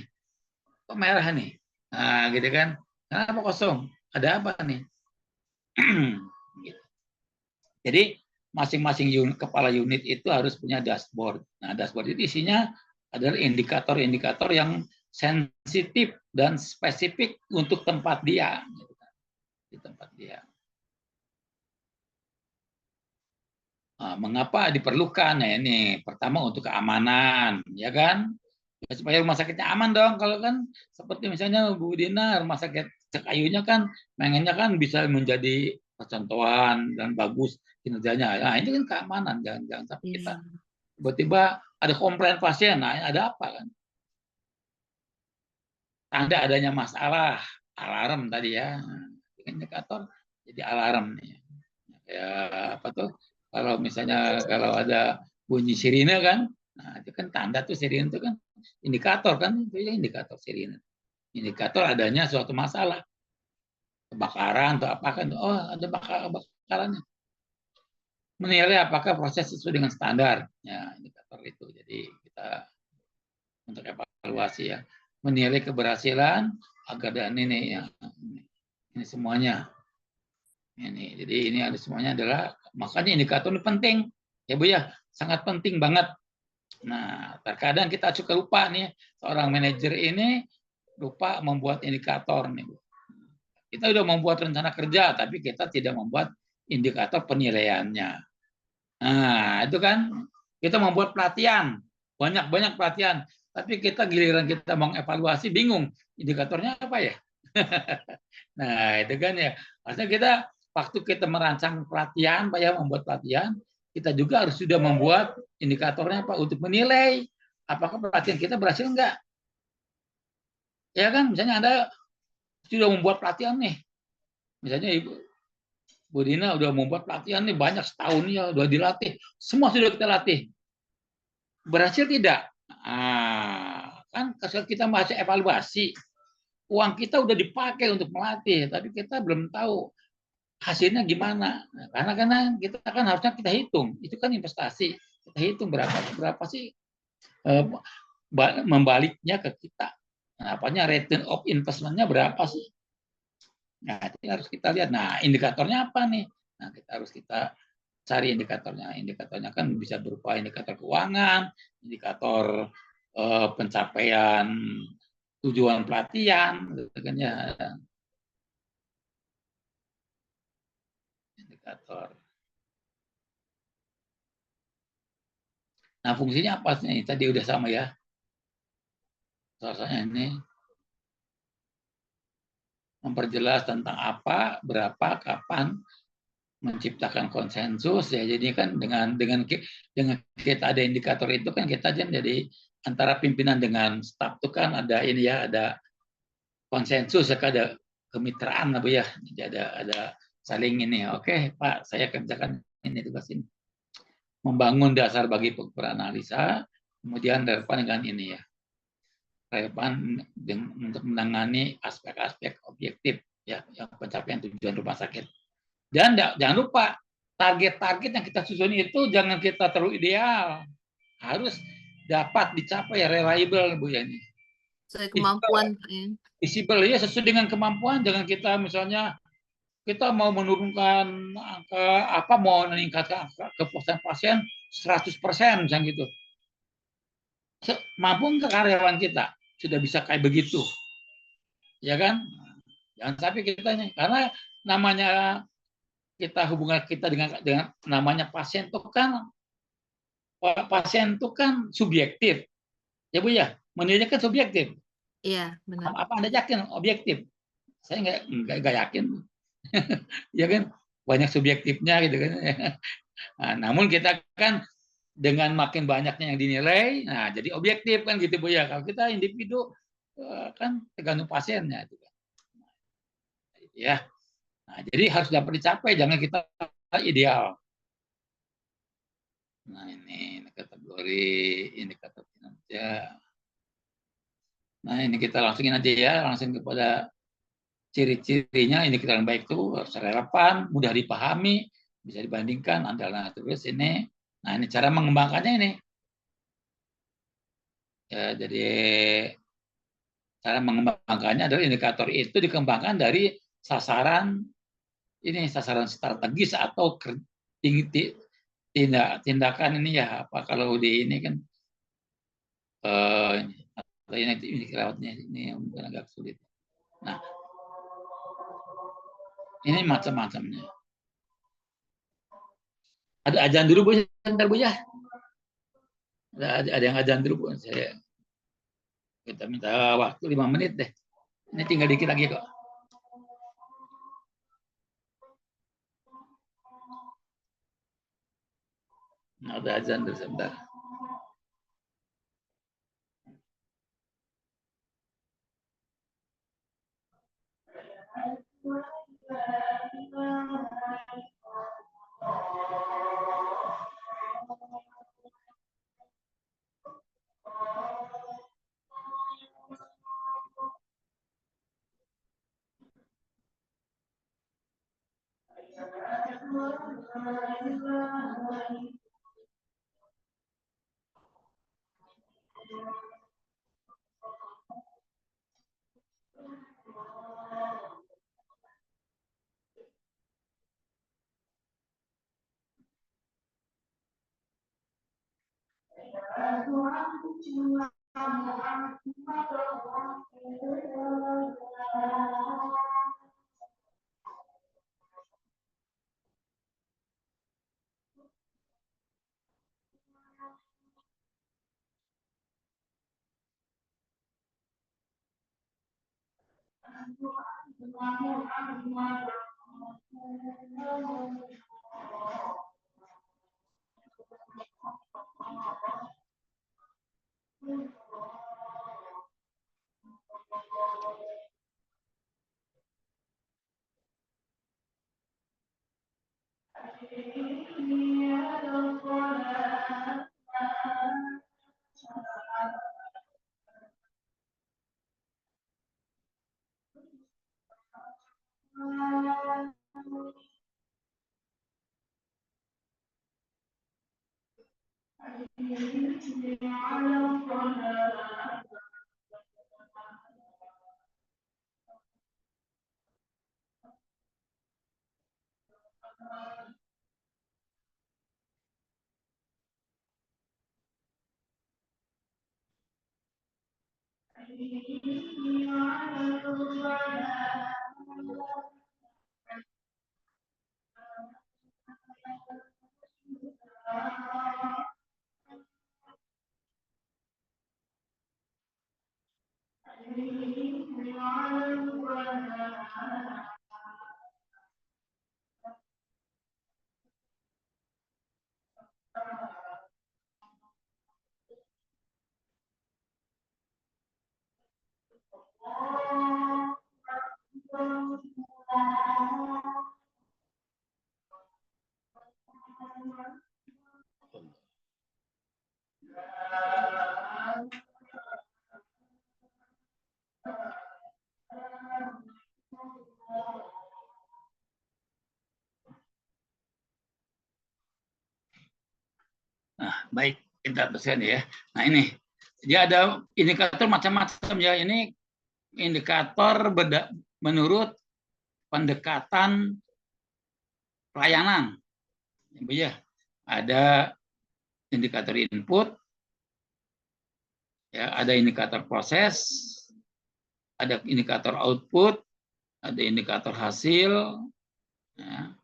Kok merah nih? Nah, gitu kan? Kenapa kosong? Ada apa nih? Jadi masing-masing kepala unit itu harus punya dashboard. Nah, dashboard itu isinya adalah indikator-indikator yang sensitif dan spesifik untuk tempat dia, di tempat dia. Nah, mengapa diperlukan? Nah, ini pertama untuk keamanan, ya kan? Ya, supaya rumah sakitnya aman dong. Kalau kan seperti misalnya Bu Dina, rumah sakit Cekayunya kan pengennya kan bisa menjadi percontohan dan bagus kinerjanya. Nah, ini kan keamanan, jangan sampai kita tiba-tiba ada komplain pasien. Nah, ada apa kan? Tanda adanya masalah, alarm tadi ya. Indikator jadi alarm nih. Ya apa tuh? Kalau misalnya kalau ada bunyi sirine kan, nah itu kan tanda tuh sirine itu kan indikator kan, itu ya indikator sirine. Indikator adanya suatu masalah, kebakaran atau apa kan, oh ada kebakaran. Menilai apakah proses sesuai dengan standar, ya indikator itu. Jadi kita untuk evaluasi ya, menilai keberhasilan agar dan ini ya, ini semuanya. Ini, jadi ini ada semuanya adalah makanya indikator ini penting ya Bu ya, sangat penting banget. Nah, terkadang kita suka lupa nih, seorang manajer ini lupa membuat indikator nih Bu. Kita sudah membuat rencana kerja, tapi kita tidak membuat indikator penilaiannya. Nah, itu kan kita membuat pelatihan, banyak-banyak pelatihan, tapi kita giliran kita mengevaluasi bingung indikatornya apa ya. Nah, itu kan ya. Maksudnya kita waktu kita merancang pelatihan, Pak ya, membuat pelatihan, kita juga harus sudah membuat indikatornya Pak untuk menilai apakah pelatihan kita berhasil enggak. Ya kan, misalnya Anda sudah membuat pelatihan nih. Misalnya Ibu Bu Dina udah membuat pelatihan nih banyak setahun ya, udah dilatih. Semua sudah kita latih. Berhasil tidak? Nah, kan kita masih evaluasi. Uang kita udah dipakai untuk melatih, tapi kita belum tahu hasilnya gimana. Nah, karena kita kan harusnya kita hitung, itu kan investasi. Kita hitung berapa sih membaliknya ke kita. Nah, apanya return of investment-nya berapa sih? Nah, itu harus kita lihat. Nah, indikatornya apa nih? Nah, kita cari indikatornya. Indikatornya kan bisa berupa indikator keuangan, indikator pencapaian tujuan pelatihan, gitu kan ya. Indikator. Nah, fungsinya apa sih? Tadi udah sama ya. Soalnya ini memperjelas tentang apa, berapa, kapan, menciptakan konsensus ya. Jadi kan dengan kita ada indikator itu kan kita jadi antara pimpinan dengan staf itu kan ada ini ya, ada konsensus ya, ada kemitraan apa ya. Jadi ada saling ini. Oke, Pak, saya kerjakan ini tugas ini. Membangun dasar bagi peranalisa, kemudian relevan dengan ini ya. Relevan untuk menangani aspek-aspek objektif ya, yang pencapaian tujuan rumah sakit. Dan jangan lupa target-target yang kita susun itu jangan kita terlalu ideal, harus dapat dicapai reliable Bu ya ini. Sesuai kemampuan Pak ya. Visible ya, sesuai dengan kemampuan. Jangan kita misalnya kita mau menurunkan angka apa, mau meningkatkan kepuasan pasien 100% misalnya gitu. Mampu nggak karyawan kita sudah bisa kayak begitu, ya kan? Jangan sampai kita nih, karena namanya kita hubungan kita dengan namanya pasien itu kan subjektif. Ya Bu ya, menilainya kan subjektif. Iya, benar. Apa Anda yakin objektif? Saya nggak yakin. Ya kan, banyak subjektifnya gitu kan. Nah, namun kita kan dengan makin banyaknya yang dinilai, nah jadi objektif kan gitu Bu ya. Kalau kita individu kan tergantung pasiennya gitu kan. Ya. Nah, jadi harus dapat dicapai, jangan kita ideal. Nah, ini kategori indikator kinerja. Nah, ini kita langsungin aja ya, langsung kepada ciri-cirinya. Indikator yang baik itu harus relevan, mudah dipahami, bisa dibandingkan antara terus ini. Nah, ini cara mengembangkannya ini. Ya, jadi cara mengembangkannya adalah indikator itu dikembangkan dari sasaran strategis atau tindakan ini ya, apa kalau di ini kan ini kelewatnya ini mungkin agak sulit. Nah, ini macam-macamnya. Ada ajan dulu Bu, sebentar Bu ya. Ada yang ajan dulu Bu. Kita minta waktu 5 menit deh. Ini tinggal dikit lagi kok. Ada ajan dulu sebentar. Nah, baik, kita teruskan ya. Nah, ini dia ada indikator macam-macam ya. Ini indikator menurut pendekatan pelayanan. Ya, ada indikator input, ya, ada indikator proses, ada indikator output, ada indikator hasil, ya.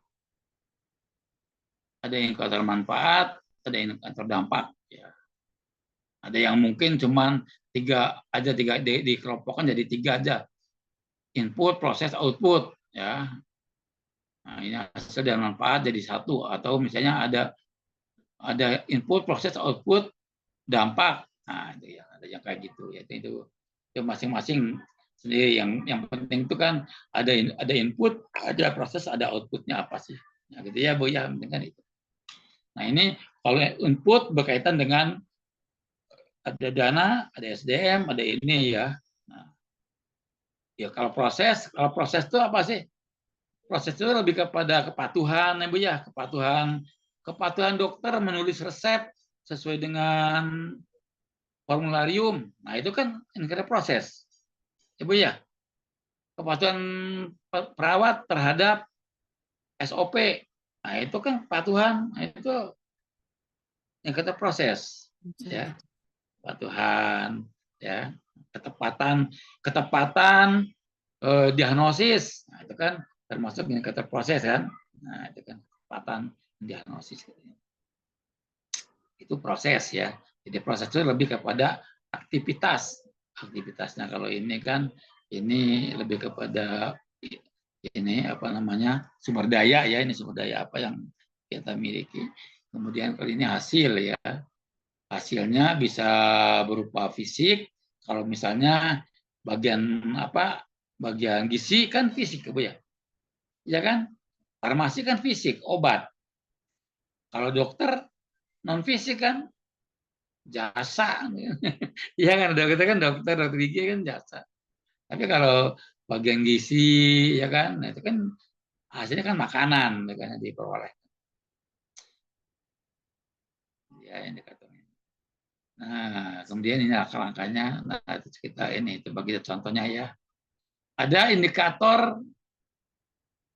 Ada indikator manfaat, ada indikator dampak. Ya. Ada yang mungkin cuman tiga dikelompokkan jadi 3 aja. Input, proses, output. Ya. Nah, ini hasil dan manfaat jadi 1. Atau misalnya ada input, proses, output, dampak. Nah, itu ya, ada yang kayak gitu. Ya, itu masing-masing sendiri. Yang penting itu kan ada input, ada proses, ada outputnya apa sih? Nah, gitu ya, Bu ya, dengan itu. Nah, ini kalau input berkaitan dengan ada dana, ada SDM, ada ini ya. Nah, ya kalau proses itu apa sih? Proses itu lebih kepada kepatuhan, ya Bu ya, kepatuhan dokter menulis resep sesuai dengan formularium. Nah, itu kan indikator proses. Ya Bu ya. Kepatuhan perawat terhadap SOP. Nah, itu kan kepatuhan, nah, itu indikator proses. Ya. Kepatuhan, ya, ketepatan diagnosis, nah, itu kan termasuk indikator proses kan, nah itu kan ketepatan diagnosis, itu proses ya. Jadi proses itu lebih kepada aktivitasnya. Kalau ini kan ini lebih kepada ini apa namanya sumber daya ya, ini sumber daya apa yang kita miliki. Kemudian kalau ini hasil ya. Hasilnya bisa berupa fisik, kalau misalnya bagian gizi kan fisik, Bu ya. Ya kan? Farmasi kan fisik, obat. Kalau dokter non fisik kan jasa. Iya kan, dokter gigi kan jasa. Tapi kalau bagian gizi ya kan, nah itu kan hasilnya kan makanan ya kan diperoleh. Ya, ini kata. Nah, kemudian ini langkah-langkahnya. Nah, itu kita ini coba kita contohnya ya. Ada indikator.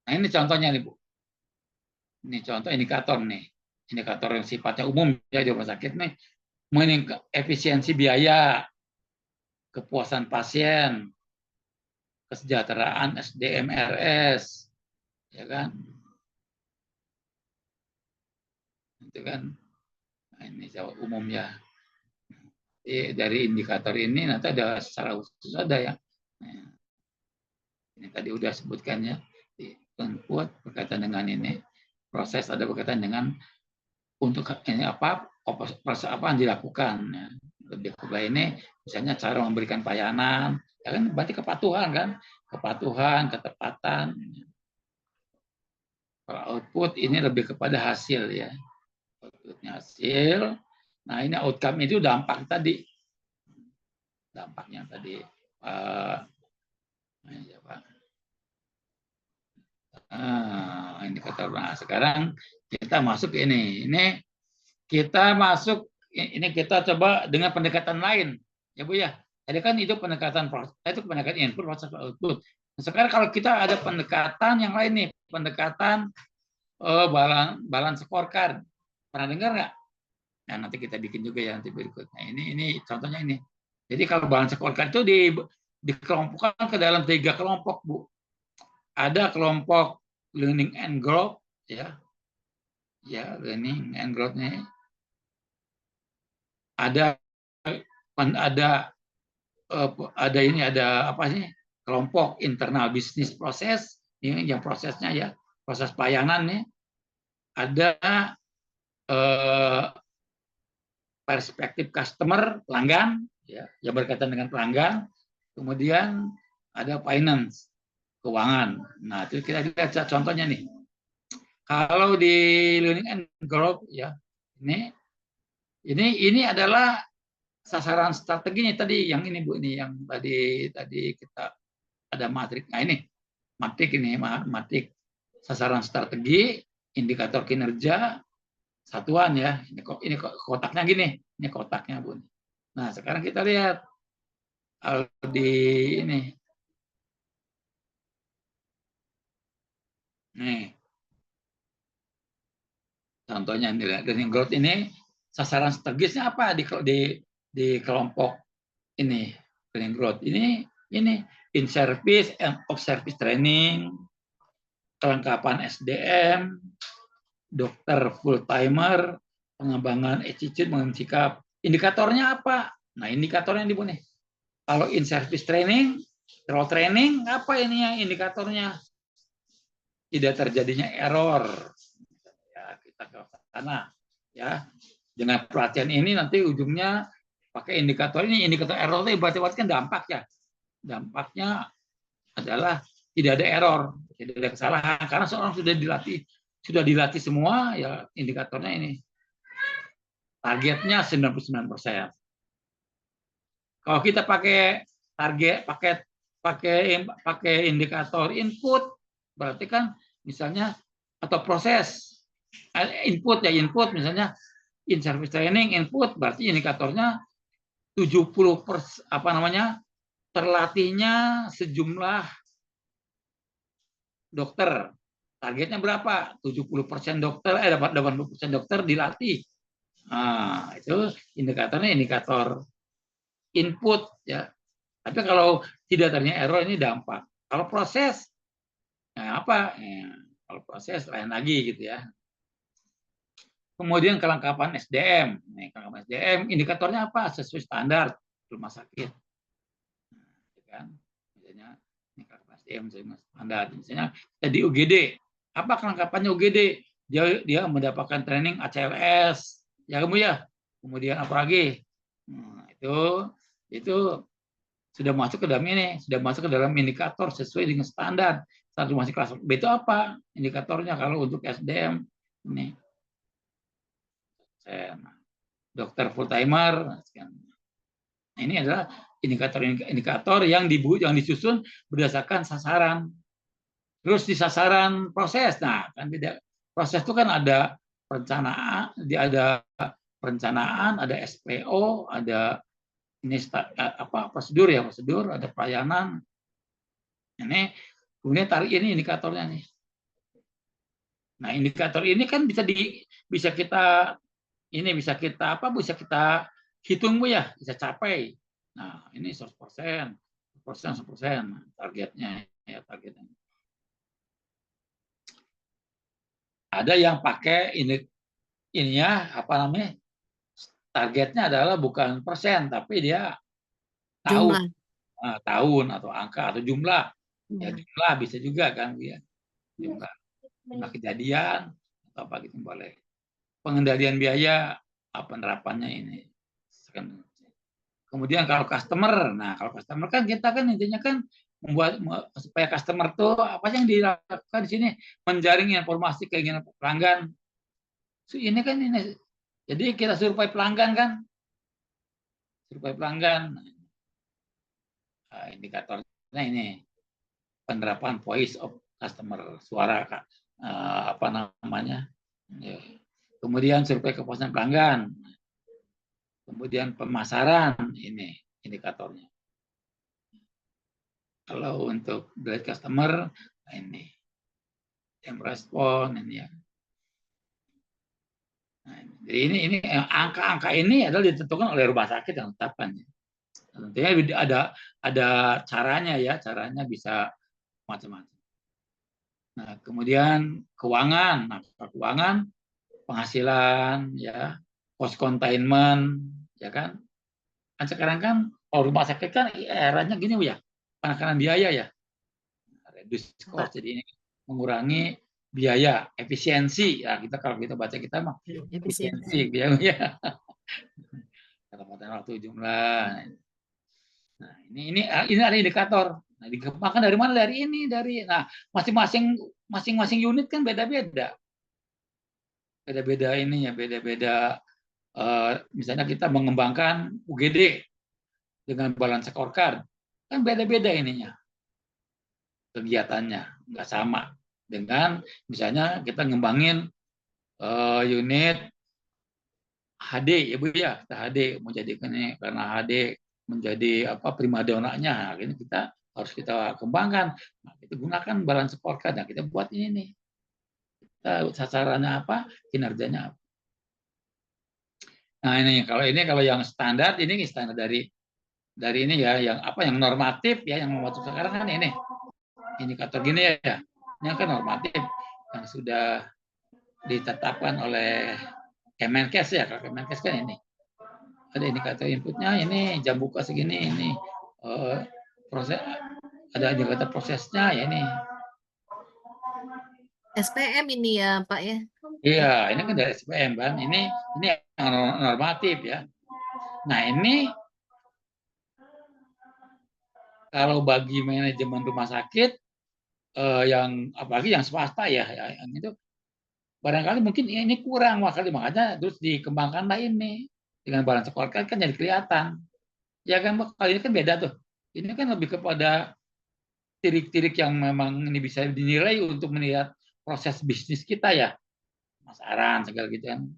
Nah, ini contohnya nih, Bu. Ini contoh indikator nih. Indikator yang sifatnya umum ya di rumah sakit nih. Meningkat efisiensi biaya, kepuasan pasien, kesejahteraan SDM RS, ya kan? Itu kan. Nah, ini jawab umum ya. Dari indikator ini nanti ada secara khusus ada ya. Nah, ini tadi udah sebutkannya input berkaitan dengan ini, proses ada berkaitan dengan untuk ini proses apa yang dilakukan ya. Lebih kepada ini misalnya cara memberikan pelayanan ya kan, berarti kepatuhan kan, ketepatan. Kalau output ini lebih kepada hasil ya, outputnya hasil. Nah, ini outcome itu dampaknya tadi indikator. Nah, sekarang kita masuk ke ini kita coba dengan pendekatan lain ya Bu ya. Tadi kan itu pendekatan input, proses, output. Nah, sekarang kalau kita ada pendekatan yang lain nih, pendekatan balance scorecard, pernah dengar nggak? Nah, nanti kita bikin juga ya nanti berikutnya. Ini contohnya ini. Jadi kalau balance scorecard itu dikelompokkan ke dalam 3 kelompok, Bu. Ada kelompok learning and growth ya. Ya, learning and growth nih. Ada apa sih? Kelompok internal business proses, ini yang prosesnya ya, proses pelayanan nih. Ada perspektif customer, pelanggan ya, yang berkaitan dengan pelanggan. Kemudian ada finance, keuangan. Nah, itu kita lihat contohnya nih. Kalau di learning and growth ya, ini adalah sasaran strateginya tadi yang ini Bu, ini yang tadi kita ada matrik. Nah, ini matrik sasaran strategi, indikator kinerja, satuan ya. Ini kotaknya gini, ini kotaknya Bu. Nah, sekarang kita lihat di ini. Nih. Contohnya learning growth ini sasaran strategisnya apa di kelompok ini learning growth ini in-service and off-service training, kelengkapan SDM, dokter full-timer, pengembangan attitude, mengenai sikap. Indikatornya apa? Nah, indikatornya di mana? Kalau in-service training, role training, apa ini yang indikatornya? Tidak terjadinya error. Ya, kita ke sana. Ya, dengan pelatihan ini nanti ujungnya pakai indikator ini. Indikator error itu berarti kan dampak ya. Dampaknya adalah tidak ada error, tidak ada kesalahan karena seorang sudah dilatih semua, ya indikatornya ini. Targetnya 99%. Kalau kita pakai target, pakai indikator input, berarti kan misalnya atau proses input misalnya in service training input, berarti indikatornya 70% terlatihnya sejumlah dokter. Targetnya berapa? 70% dokter, 80% dokter dilatih. Nah, itu indikatornya indikator input ya. Tapi kalau tidak terjadi error ini dampak. Kalau proses, nah apa? Ya, kalau proses lain lagi gitu ya. Kemudian kelengkapan SDM. Nah, kelengkapan SDM indikatornya apa? Sesuai standar rumah sakit. Nah, kan? Misalnya kelengkapan SDM sesuai standar. Misalnya di UGD, apa kelengkapannya UGD? Dia mendapatkan training ACLS, ya kamu ya. Kemudian apa lagi? Nah, itu sudah masuk ke dalam ini, sudah masuk ke dalam indikator sesuai dengan standar. Satu masih kelas B itu apa indikatornya kalau untuk SDM ini? Dokter full timer. Nah, ini adalah indikator yang disusun berdasarkan sasaran. Terus di sasaran proses, nah kan tidak proses itu kan ada perencanaan, ada SPO, ada ini prosedur, ada pelayanan. Ini kemudian tarik ini indikatornya nih. Nah, indikator ini kan bisa kita hitung Bu ya, bisa capai. Nah, ini 100%, 100% targetnya ya targetnya. Ada yang pakai targetnya adalah bukan persen, tapi dia tahun, tahun atau angka atau jumlah. Ya, jumlah bisa juga kan ya. Jumlah kejadian atau apa gitu boleh. Pengendalian biaya, penerapannya ini. Kemudian kalau customer, kan kita kan intinya kan membuat supaya customer tuh apa yang dilakukan di sini, menjaring informasi keinginan pelanggan. Ini kan ini. Jadi kita survei pelanggan kan. Survei pelanggan. Nah, indikatornya ini. Penerapan voice of customer, suara Kemudian survei kepuasan pelanggan. Kemudian pemasaran, ini indikatornya. Kalau untuk delight customer, ini yang respon ini ya. Nah, jadi ini angka-angka ini adalah ditentukan oleh rumah sakit yang menetapkannya. Tentunya ada caranya ya, caranya bisa macam-macam. Nah, kemudian keuangan, penghasilan ya, cost containment ya kan. Kan sekarang kan kalau rumah sakit kan eranya gini ya, penekanan biaya ya. Reduce cost, jadi ini mengurangi biaya, efisiensi ya, kalau kita baca kita mah efisiensi biaya. Ketepatan waktu jumlah. Nah, ini ada indikator. Nah, dikembangkan dari mana? Masing-masing unit kan beda-beda. Beda-beda ininya, beda-beda. Misalnya kita mengembangkan UGD dengan balance scorecard, kan beda-beda ininya. Kegiatannya nggak sama dengan misalnya kita ngembangin unit HD ya Bu ya, kita HD mau jadikan ini karena HD menjadi primadonanya, ini harus kita kembangkan. Nah, kita gunakan balance scorecard. Nah, kita buat ini nih. Kita sasarannya apa, kinerjanya apa. Nah, kalau yang standar, ini standar dari dari ini ya, yang apa yang normatif ya, yang waktu sekarang kan ini indikator gini ya, ini kan normatif yang sudah ditetapkan oleh Kemenkes ya. Kalau Kemenkes kan ini ada indikator inputnya, ini jam buka segini, ini proses, ada indikator prosesnya ya ini. SPM ini ya Pak ya. Iya, ini kan dari SPM kan. Ini yang normatif ya. Nah ini kalau bagi manajemen rumah sakit yang apalagi yang swasta ya, yang itu barangkali mungkin ini kurang, makanya terus dikembangkanlah ini dengan balance scorecard kan jadi kelihatan. Ya kan, kali ini kan beda tuh. Ini kan lebih kepada tirik-tirik yang memang ini bisa dinilai untuk melihat proses bisnis kita ya, pemasaran segala gitu kan.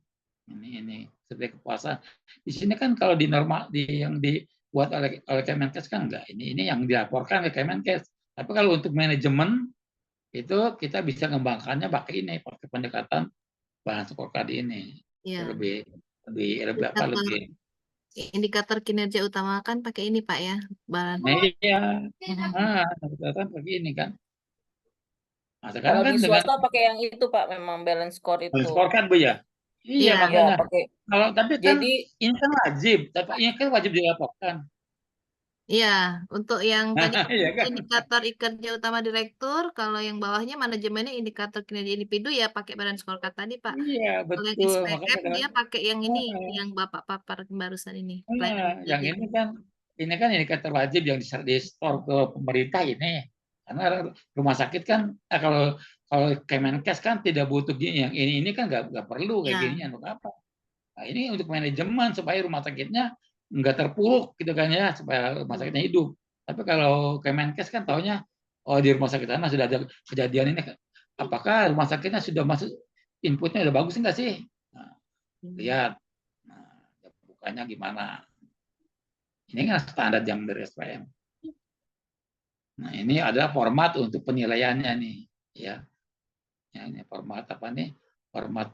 Ini sebagai kepuasan. Di sini kan kalau di normal yang dibuat oleh Kemenkes kan enggak. Ini yang dilaporkan ke Kemenkes. Tapi kalau untuk manajemen itu kita bisa mengembangkannya pakai pendekatan balance scorecard ini. Iya. Lebih apa lebih. Indikator kinerja utama kan pakai ini Pak ya, balance. Nah, iya. Pendekatan pakai ini kan. Nah, sekarang Kalau kan di dengan swasta pakai yang itu Pak, memang balance score itu. balance scorecard Bu ya. Iya, Iya. makanya. Ya, pakai. Kalau tapi kan Jadi ini kan wajib, tapi ini kan wajib dilaporkan. Iya, untuk yang tadi Iya kan? indikator kinerja utama direktur, kalau yang bawahnya manajemennya indikator kinerja individu ya pakai balance scorecard tadi Pak. Iya, Kalau yang betul. SPM Makanya dia pakai yang ini, Heeh. yang Bapak papar barusan ini. pelayanan yang publik. ini kan indikator wajib yang di-store ke pemerintah ini. Karena rumah sakit kan kalau Kemenkes kan tidak butuh gini, yang ini kan nggak perlu kayak Ya. gini untuk apa. Nah, ini untuk manajemen supaya rumah sakitnya nggak terpuruk gitu kan ya, supaya rumah sakitnya hidup. Tapi kalau Kemenkes kan taunya di rumah sakit sana sudah ada kejadian ini, apakah rumah sakitnya sudah masuk inputnya udah bagus enggak sih? Nah, lihat. Nah, bukannya gimana? Ini kan standar yang dari SPM. Nah, ini adalah format untuk penilaiannya nih, ya. Ya, ini format apa nih? Format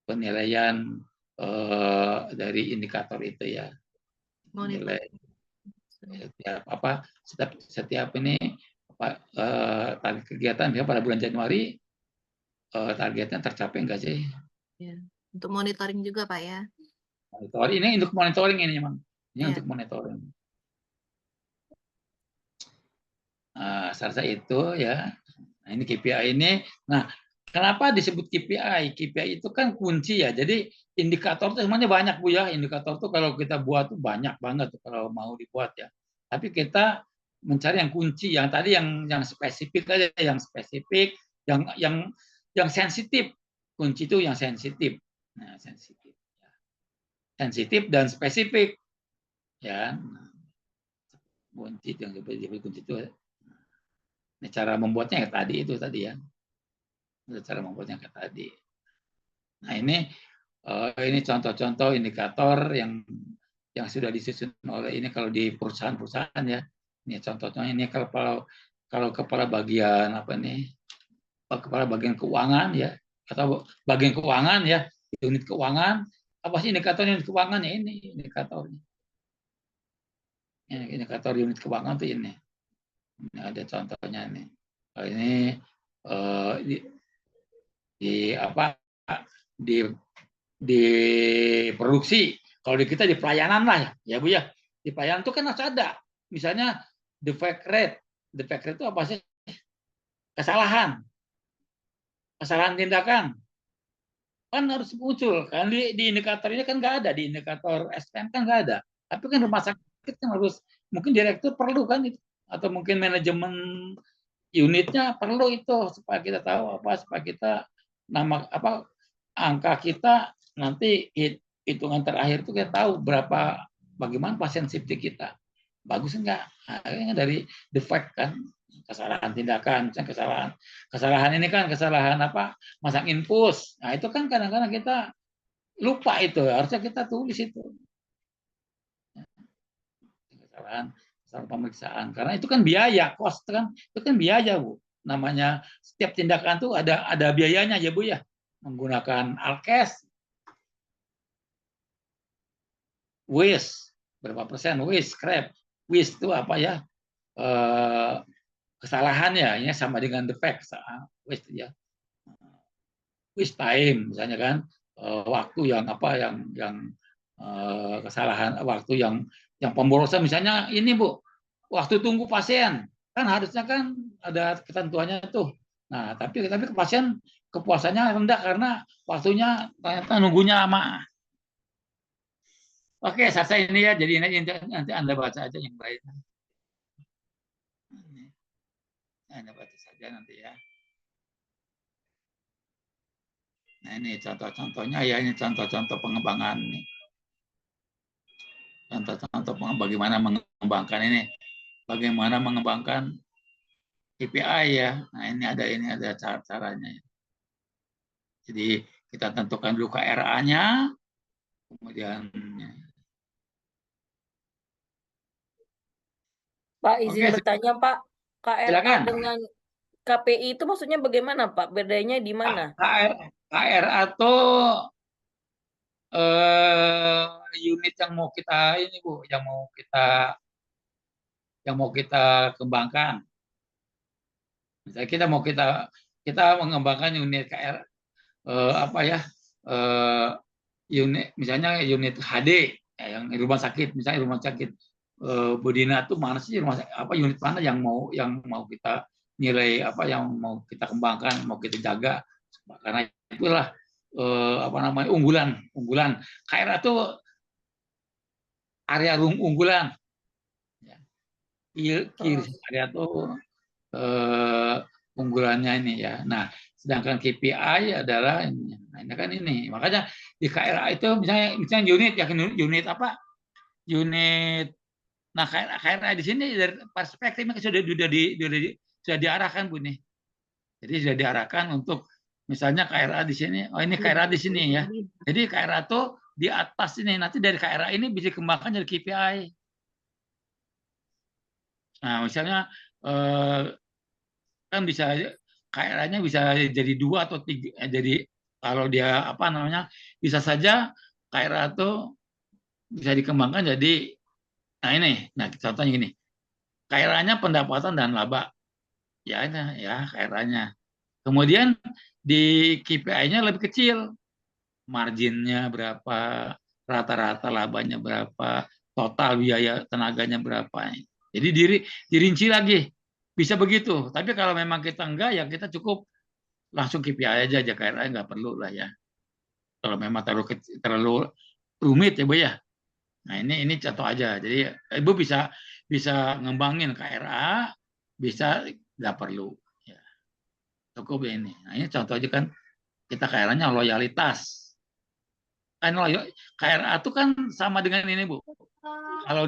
penilaian dari indikator itu ya. Monitor. Nilai setiap ini target kegiatan ya pada bulan Januari targetnya tercapai enggak sih? Ya. Untuk monitoring juga Pak ya. Monitoring ini untuk monitoring ini memang. Ini Ya. untuk monitoring. Nah, serta itu ya. Nah, ini KPI ini. Nah, kenapa disebut KPI? KPI itu kan kunci ya. Jadi indikator itu semuanya banyak Bu ya. Indikator itu kalau kita buat tuh banyak banget tuh kalau mau dibuat ya. Tapi kita mencari yang kunci, yang tadi yang spesifik aja, yang spesifik, yang sensitif. Kunci itu yang sensitif. Nah, sensitif. Sensitif dan spesifik. Ya. Kunci yang disebut kunci itu. Nah, cara membuatnya ya tadi ya. Cara membuatnya kayak tadi. Nah, ini contoh-contoh indikator yang sudah disusun oleh ini kalau di perusahaan-perusahaan ya. Ini contohnya ini kalau kepala bagian apa nih? Kepala bagian keuangan ya, atau bagian keuangan ya, unit keuangan, apa sih indikator unit keuangan ya ini indikatornya. Ini indikator unit keuangan tuh ini. Ini ada contohnya nih. Ini di produksi. Kalau di kita di pelayanan lah ya Bu ya. Di pelayanan itu kan harus ada. Misalnya defect rate. Defect rate itu apa sih? Kesalahan tindakan. Kan harus muncul. Kan di indikator ini kan nggak ada. Di indikator SPM kan nggak ada. Tapi kan rumah sakit kan harus, mungkin direktur perlu kan itu. Atau mungkin manajemen unitnya perlu itu supaya kita tahu supaya kita angka kita nanti hitungan terakhir itu kita tahu bagaimana pasien safety kita. Bagus enggak? Akhirnya dari defect kan, kesalahan tindakan, kesalahan ini kan kesalahan masang infus. Nah, itu kan kadang-kadang kita lupa itu, harusnya kita tulis itu. Kesalahan pemeriksaan, karena itu kan biaya, cost kan, itu kan biaya Bu. Namanya setiap tindakan tuh ada biayanya ya Bu ya. Menggunakan alkes, waste, berapa persen waste, scrap. Waste itu apa ya? Kesalahan ya, ini sama dengan defect, waste ya. Waste time misalnya kan, waktu yang apa yang kesalahan, waktu yang pemborosan misalnya ini Bu, waktu tunggu pasien kan harusnya kan ada ketentuannya tuh. Nah, tapi pasien kepuasannya rendah karena waktunya ternyata nunggunya lama. Oke, selesai ini ya. Jadi nanti Anda baca aja yang lain. Anda baca saja nanti ya. Nah, ini contoh-contohnya ya, ini contoh-contoh pengembangan nih. Contoh-contoh bagaimana mengembangkan ini. Bagaimana mengembangkan KPI ya. Nah, ini ada cara-caranya. Jadi kita tentukan dulu KRA-nya, kemudian Pak, izin Oke, bertanya Pak, KRA silakan. dengan KPI itu maksudnya bagaimana Pak? Bedanya di mana? KRA itu unit yang mau kita ini Bu, yang mau kita kembangkan. Misalnya kita mengembangkan unit apa ya? Unit misalnya unit HD ya, yang rumah sakit, misalnya rumah sakit Bu Dina tuh mana sih unit mana yang mau kita nilai, apa yang mau kita kembangkan, mau kita jaga, karena itulah apa namanya unggulan KRA itu area unggulan ya. Kiri area itu unggulannya ini ya. Nah, sedangkan KPI adalah ini. Nah, ini kan ini. Makanya di KRA itu misalnya unit apa? Unit. Nah, KRA di sini dari perspektifnya sudah diarahkan Bu nih. Jadi sudah diarahkan untuk misalnya KRA di sini. Oh, ini KRA di sini ya. Jadi KRA itu di atas ini, nanti dari KRA ini bisa dikembangkan jadi KPI. Nah, misalnya kan bisa KRA-nya bisa jadi 2 atau 3. Jadi kalau dia apa namanya, bisa saja KRA itu bisa dikembangkan jadi, nah ini, nah contohnya gini, KRA-nya pendapatan dan laba, ya ini ya KRA-nya. Kemudian di KPI-nya lebih kecil, marginnya berapa, rata-rata labanya berapa, total biaya tenaganya berapa. Jadi dirinci lagi, bisa begitu. Tapi kalau memang kita enggak, ya kita cukup langsung KPI aja KRA, nggak perlu lah ya. Kalau memang terlalu rumit ya Bu ya. Nah ini contoh aja. Jadi Ibu bisa ngembangin KRA, bisa nggak perlu. Ya. Cukup ini. Nah ini contoh aja kan, kita KRA-nya loyalitas. Kan KRA itu kan sama dengan ini Bu. Kalau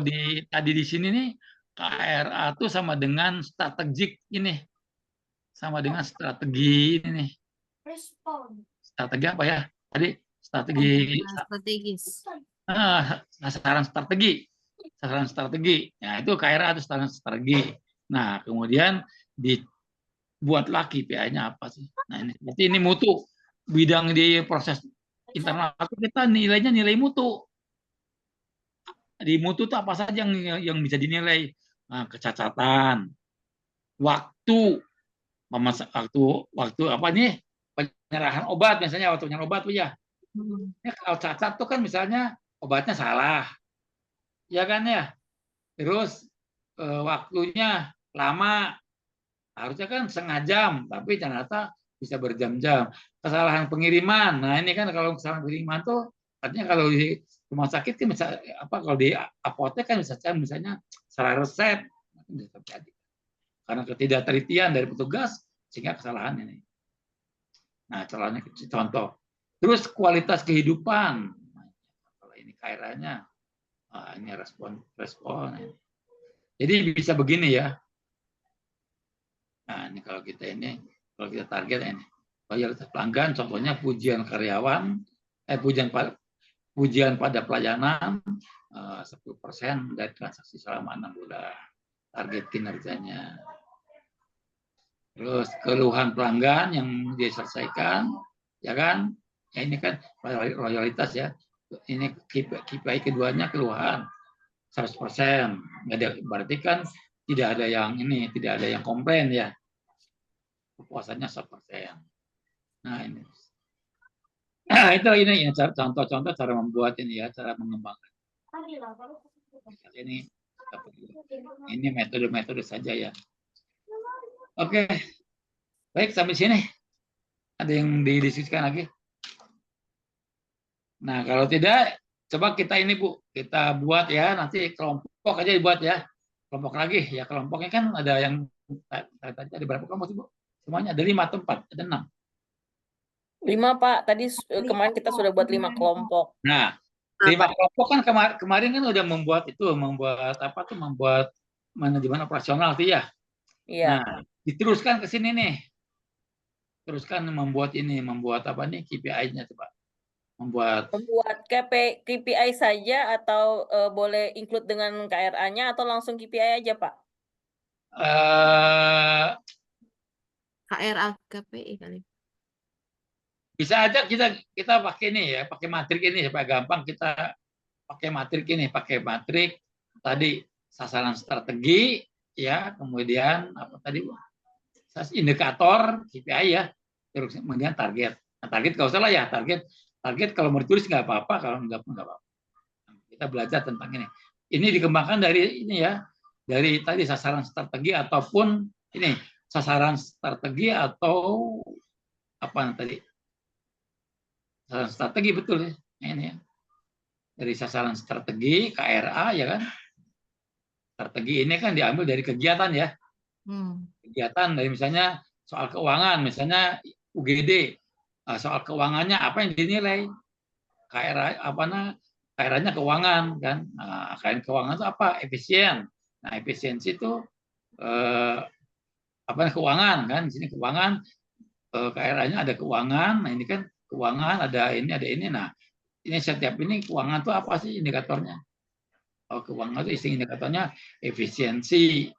tadi di sini nih, KRA itu sama dengan strategik ini. Sama dengan strategi ini nih. Strategi apa ya? Tadi Strategis. sasaran strategi. Sasaran strategi. Nah, itu KRA itu sasaran strategi. Nah, kemudian dibuatlah KPI-nya apa sih? Nah, ini berarti ini mutu. Bidang di proses internal kita nilainya nilai mutu. Di mutu itu apa saja yang bisa dinilai? Nah, kecacatan, waktu apa nih, penyerahan obat misalnya, waktu penyerahan obat ya. Ya, kalau cacat tuh kan misalnya obatnya salah, ya kan ya. Terus waktunya lama, harusnya kan setengah jam, tapi ternyata bisa berjam-jam. Kesalahan pengiriman, nah ini kan kalau kesalahan pengiriman tuh artinya kalau di rumah sakit kan misalnya apa, kalau di apotek kan misalnya salah resep, bisa terjadi karena ketidaktelitian dari petugas sehingga kesalahan ini. Nah, contoh. Terus kualitas kehidupan. Kalau ini KRA-nya, ini respon. Jadi bisa begini ya. Nah, ini kalau kita target ini, loyalitas pelanggan, contohnya pujian karyawan, pujian pada pelayanan 10% dari transaksi selama 6 bulan. Target kinerjanya. Terus keluhan pelanggan yang diselesaikan, ya kan? Ya ini kan loyalitas ya. Ini KPI keduanya keluhan. 100%. Berarti kan tidak ada yang ini, tidak ada yang komplain ya. Kepuasannya 100%. Nah, ini. Itu ini contoh-contoh cara membuat ini ya, cara mengembangkan. Ini metode-metode saja ya. Oke. Baik, sampai sini. Ada yang didiskusikan lagi? Nah, kalau tidak, coba kita ini Bu, kita buat ya, nanti kelompok aja dibuat ya. Kelompok lagi, ya kelompoknya kan ada yang, tadi ada berapa kelompok sih Bu? Semuanya ada 5 atau 4, ada 6. 5 Pak, tadi kemarin kita sudah buat 5 kelompok. Nah, 5 kelompok kan kemarin kan udah membuat apa tuh, membuat manajemen operasional tuh ya. Iya. Nah, diteruskan ke sini nih. Teruskan membuat apa nih KPI-nya coba. Membuat KPI saja atau boleh include dengan KRA-nya atau langsung KPI aja, Pak? KRA KPI kali. Bisa aja kita pakai ini ya, pakai matrik ini supaya gampang. Kita pakai matrik ini, pakai matrik tadi sasaran strategi ya, kemudian apa tadi indikator KPI ya, terus kemudian target. Nah, target nggak usah lah ya, target kalau mau ditulis nggak apa-apa, kalau nggak apa-apa. Kita belajar tentang ini. Ini dikembangkan dari ini ya, dari tadi sasaran strategi ataupun ini sasaran strategi atau apa tadi? Sasaran strategi betul ya. Ini ya. Dari sasaran strategi KRA ya kan. Strategi ini kan diambil dari kegiatan ya. Kegiatan dari misalnya soal keuangan, misalnya UGD. Soal keuangannya apa yang dinilai? KRA-nya keuangan kan. Nah, keuangan itu apa? Efisien. Nah, efisiensi itu keuangan kan. Di sini keuangan, KRA-nya ada keuangan. Nah, ini kan keuangan ada ini. Nah, ini setiap ini keuangan itu apa sih indikatornya? Keuangan itu indikatornya efisiensi.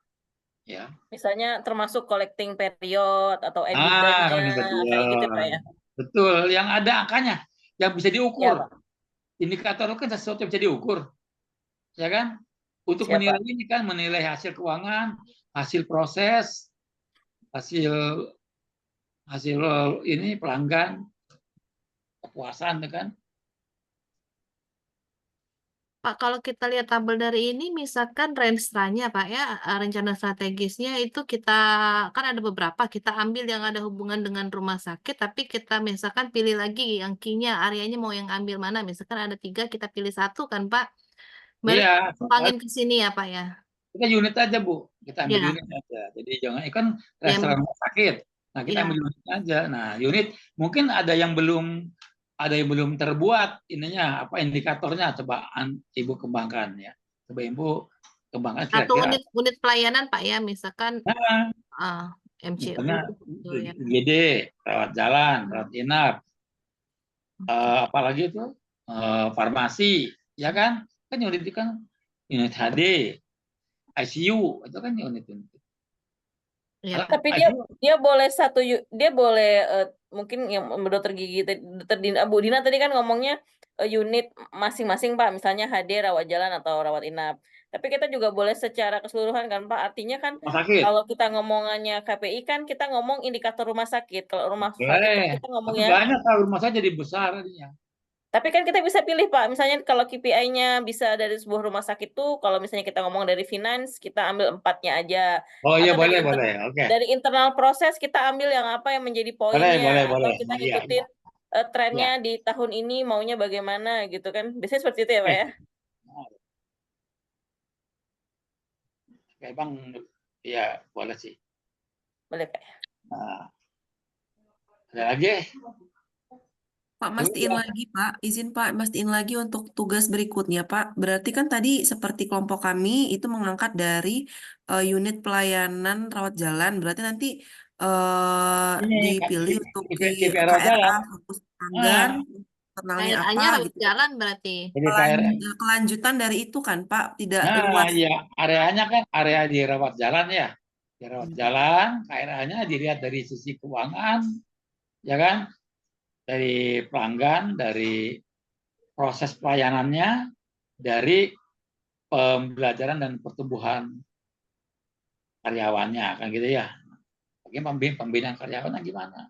Ya. Misalnya termasuk collecting period atau EBITDA-nya kayak gitu Pak ya. Betul, yang ada angkanya, yang bisa diukur. Ya, Indikator kan sesuatu yang bisa diukur. Ya kan? Untuk menilai ini kan, menilai hasil keuangan, hasil proses, hasil ini pelanggan, kepuasan kan. Pak, kalau kita lihat tabel dari ini, misalkan range-nya Pak ya, rencana strategisnya itu kita, kan ada beberapa, kita ambil yang ada hubungan dengan rumah sakit, tapi kita misalkan pilih lagi yang key-nya, areanya mau yang ambil mana, misalkan ada 3, kita pilih 1 kan Pak. Iya. Kembangin ke sini ya Pak ya. Kita unit aja Bu, kita ambil unit aja. Jadi jangan, kan restoran rumah sakit. Nah, kita ambil unit aja. Nah, unit mungkin ada yang belum terbuat ininya, apa indikatornya, coba Ibu kembangkan ya. Coba Ibu kembangkan kira-kira. Atau unit pelayanan Pak ya, misalkan MCU gitu ya. GD, rawat jalan, rawat inap. Apalagi itu farmasi, ya kan? Kan unit itu kan unit HD, ICU, itu kan unit. Ya, tapi dia boleh mungkin yang dokter gigi, Bu Dina tadi kan ngomongnya unit masing-masing Pak, misalnya HD, rawat jalan atau rawat inap. Tapi kita juga boleh secara keseluruhan kan Pak, artinya kan kalau kita ngomongannya KPI kan kita ngomong indikator rumah sakit. Kalau rumah sakit kita ngomongnya banyak, kalau rumah sakit jadi besar artinya. Tapi kan kita bisa pilih Pak, misalnya kalau KPI-nya bisa dari sebuah rumah sakit tuh, kalau misalnya kita ngomong dari finance, kita ambil 4-nya aja. Oh iya, boleh. Oke. Dari internal proses kita ambil yang apa yang menjadi poinnya, boleh. atau kita ngikutin trennya di tahun ini maunya bagaimana gitu kan. Biasanya seperti itu ya Pak ya? Oke Bang, ya boleh sih. Boleh Pak. Nah, ada lagi? Pak, mastiin lagi Pak, izin Pak, mastiin lagi untuk tugas berikutnya Pak. Berarti kan tadi seperti kelompok kami itu mengangkat dari unit pelayanan rawat jalan. Berarti nanti dipilih untuk KRA, fokus pelanggan, internalnya apa rawat gitu. jalan berarti. Kelanjutan dari itu kan Pak, tidak luas. Ya, areanya kan area di rawat jalan ya. Di rawat jalan, KRA-nya dilihat dari sisi keuangan, ya kan? Dari pelanggan, dari proses pelayanannya, dari pembelajaran dan pertumbuhan karyawannya kan gitu ya. Bagaimana pembinaan karyawannya gimana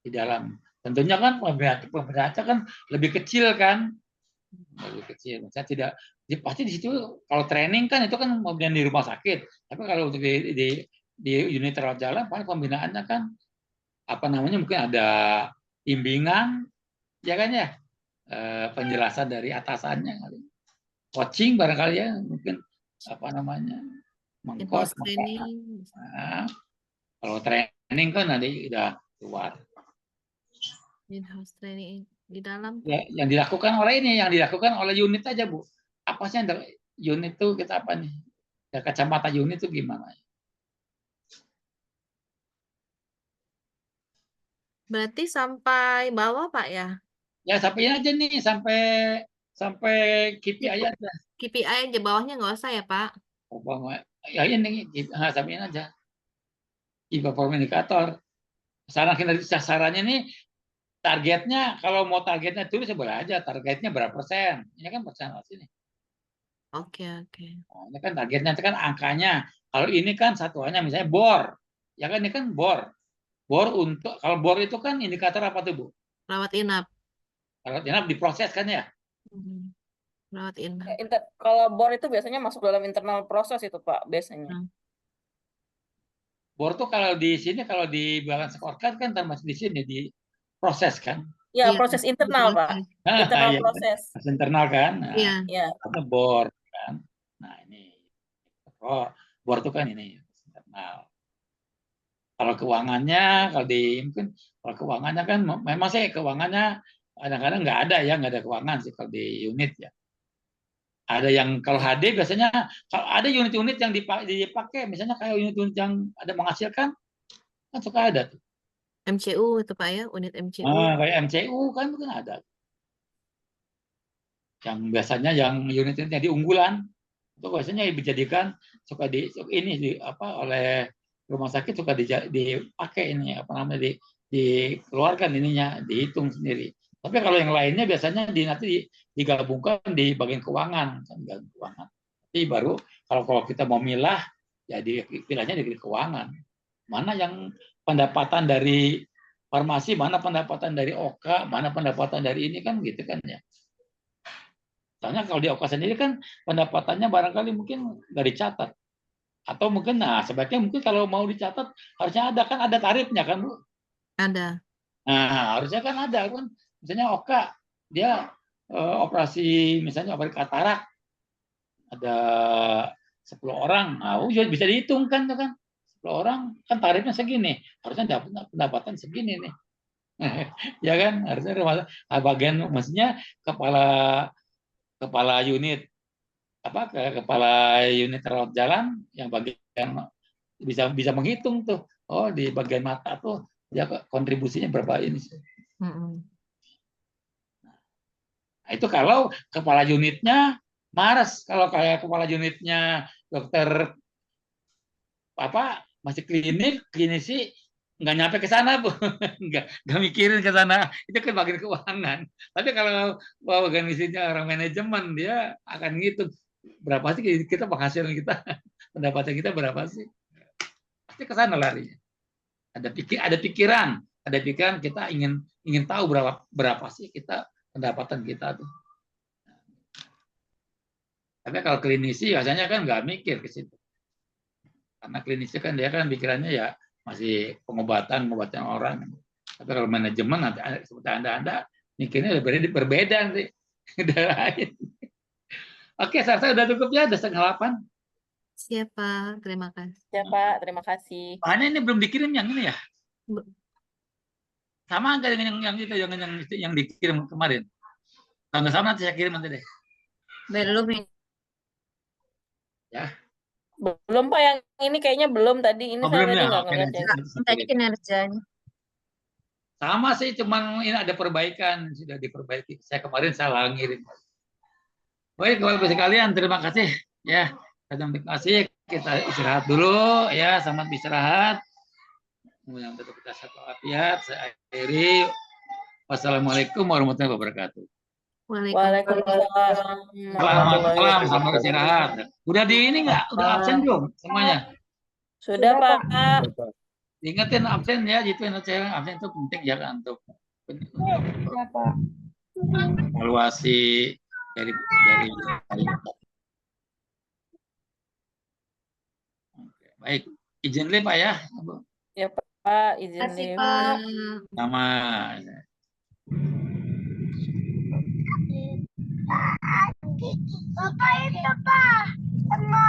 di dalam? Tentunya kan pembinaan kan lebih kecil kan, lebih kecil. Saya tidak pasti di situ kalau training kan itu kan pembinaan di rumah sakit. Tapi kalau untuk di unit rawat jalan, paling pembinaannya kan apa namanya mungkin ada bimbingan, ya kan ya, penjelasan dari atasannya kali, coaching barangkali ya, mungkin apa namanya, In-house mengcoach. training. Nah, kalau training kan nanti udah keluar. In-house training di dalam. Ya, yang dilakukan oleh ini, yang dilakukan oleh unit aja Bu. Apa sih yang unit itu kita apa nih? Ya, kacamata unit itu gimana? Berarti sampai bawah Pak ya? Ya sampai aja nih, sampai KPI aja. KPI aja, bawahnya nggak usah ya Pak? Ya ini sampein aja. Key performance indicator. Sasarannya nih targetnya, kalau mau targetnya tulis boleh aja, targetnya berapa persen. Ini kan persen sini. Oke. Nah, ini kan targetnya itu kan angkanya. Kalau ini kan satuannya misalnya bor. Ya kan ini kan bor. Bor untuk kalau bor itu kan indikator apa tuh Bu? Rawat inap. Rawat inap diproses kan ya? Rawat inap. Kalau BOR itu biasanya masuk dalam internal proses itu Pak, biasanya. Bor tuh kalau di sini, kalau di balance scorecard kan termasuk di sini di proses kan? Ya, Iya, proses internal Pak. Internal Iya, proses. proses internal kan? Nah, Iya. Ya. itu bor kan? Nah ini, bor itu kan ini internal. Kalau keuangannya, kalau di mungkin kalau keuangannya kan memang sih keuangannya kadang-kadang nggak ada keuangan sih kalau di unit ya. Ada yang kalau HD biasanya kalau ada unit-unit yang dipakai, misalnya kayak unit-unit yang ada menghasilkan kan suka ada tuh. MCU itu Pak ya, unit MCU. Nah, kayak MCU kan ada. Yang biasanya yang unit-unit yang diunggulan itu biasanya dijadikan suka oleh rumah sakit suka dipakai ini apa namanya dikeluarkan ininya, dihitung sendiri. Tapi kalau yang lainnya biasanya nanti digabungkan di bagian keuangan, Tapi baru kalau kita mau milah, ya pilahnya di keuangan. Mana yang pendapatan dari farmasi, mana pendapatan dari OK, mana pendapatan dari ini kan gitu kan ya. Soalnya kalau di OK sendiri kan pendapatannya barangkali mungkin nggak dicatat. Atau mungkin sebaiknya mungkin kalau mau dicatat harusnya ada tarifnya kan Bu? Ada. Nah, harusnya kan ada kan. Misalnya OK dia operasi misalnya operasi katarak ada 10 orang. Nah, bisa dihitung kan tuh kan. 10 orang kan tarifnya segini. Harusnya dapat pendapatan segini nih. Ya kan? Harusnya bagian maksudnya kepala unit kepala unit rawat jalan yang bagian bisa menghitung tuh. Oh, di bagian mata tuh dia kontribusinya berapa ini sih. Nah, itu kalau kepala unitnya Mars, kalau kayak kepala unitnya dokter masih klinisi nggak nyampe ke sana Bu, nggak mikirin ke sana, itu kan bagian keuangan. Tapi kalau organisasinya orang manajemen dia akan ngitung berapa sih kita penghasilan kita, pendapatan kita berapa sih, pasti ke sana larinya. Ada pikiran kita ingin tahu berapa sih kita pendapatan kita tuh. Tapi kalau klinisi biasanya kan nggak mikir ke situ. Karena klinisi kan dia kan pikirannya ya masih pengobatan orang. Tapi kalau manajemen nanti seperti Anda mikirnya berbeda sih. Lain. Oke, saya udah cukup ya, udah 7:30. Siap Pak, terima kasih. Ya Pak, terima kasih. Bahannya ini belum dikirim yang ini ya? Sama nggak dengan yang dikirim kemarin? Kalau nggak sama nanti saya kirim nanti deh. Belum nih. Ya. Belum Pak, yang ini kayaknya belum tadi. Ini saya Belum tadi ya? nggak Oke, ngeliat nanti ya. Tadi kinerjanya. sama sih, cuman ini ada perbaikan, sudah diperbaiki. Kemarin salah ngirim. Baik, Bapak-Ibu sekalian, terima kasih ya. Terima kasih. Kita istirahat dulu ya, selamat istirahat. Kemudian tetap kita satu afiat. Saya akhiri. Wassalamualaikum warahmatullahi wabarakatuh. Waalaikumsalam. Waalaikumsalam Selamat warahmatullahi malam, selamat wabarakatuh. istirahat. Udah di ini nggak? Udah absen belum semuanya? Sudah, Pak. Ingetin absen ya, gitu absen itu penting ya kan untuk evaluasi dari Oke, baik. Izin dulu Pak ya. Ya, Pak, izin Terima kasih, live. Pak. Sama. Apa itu, Pak? Sama.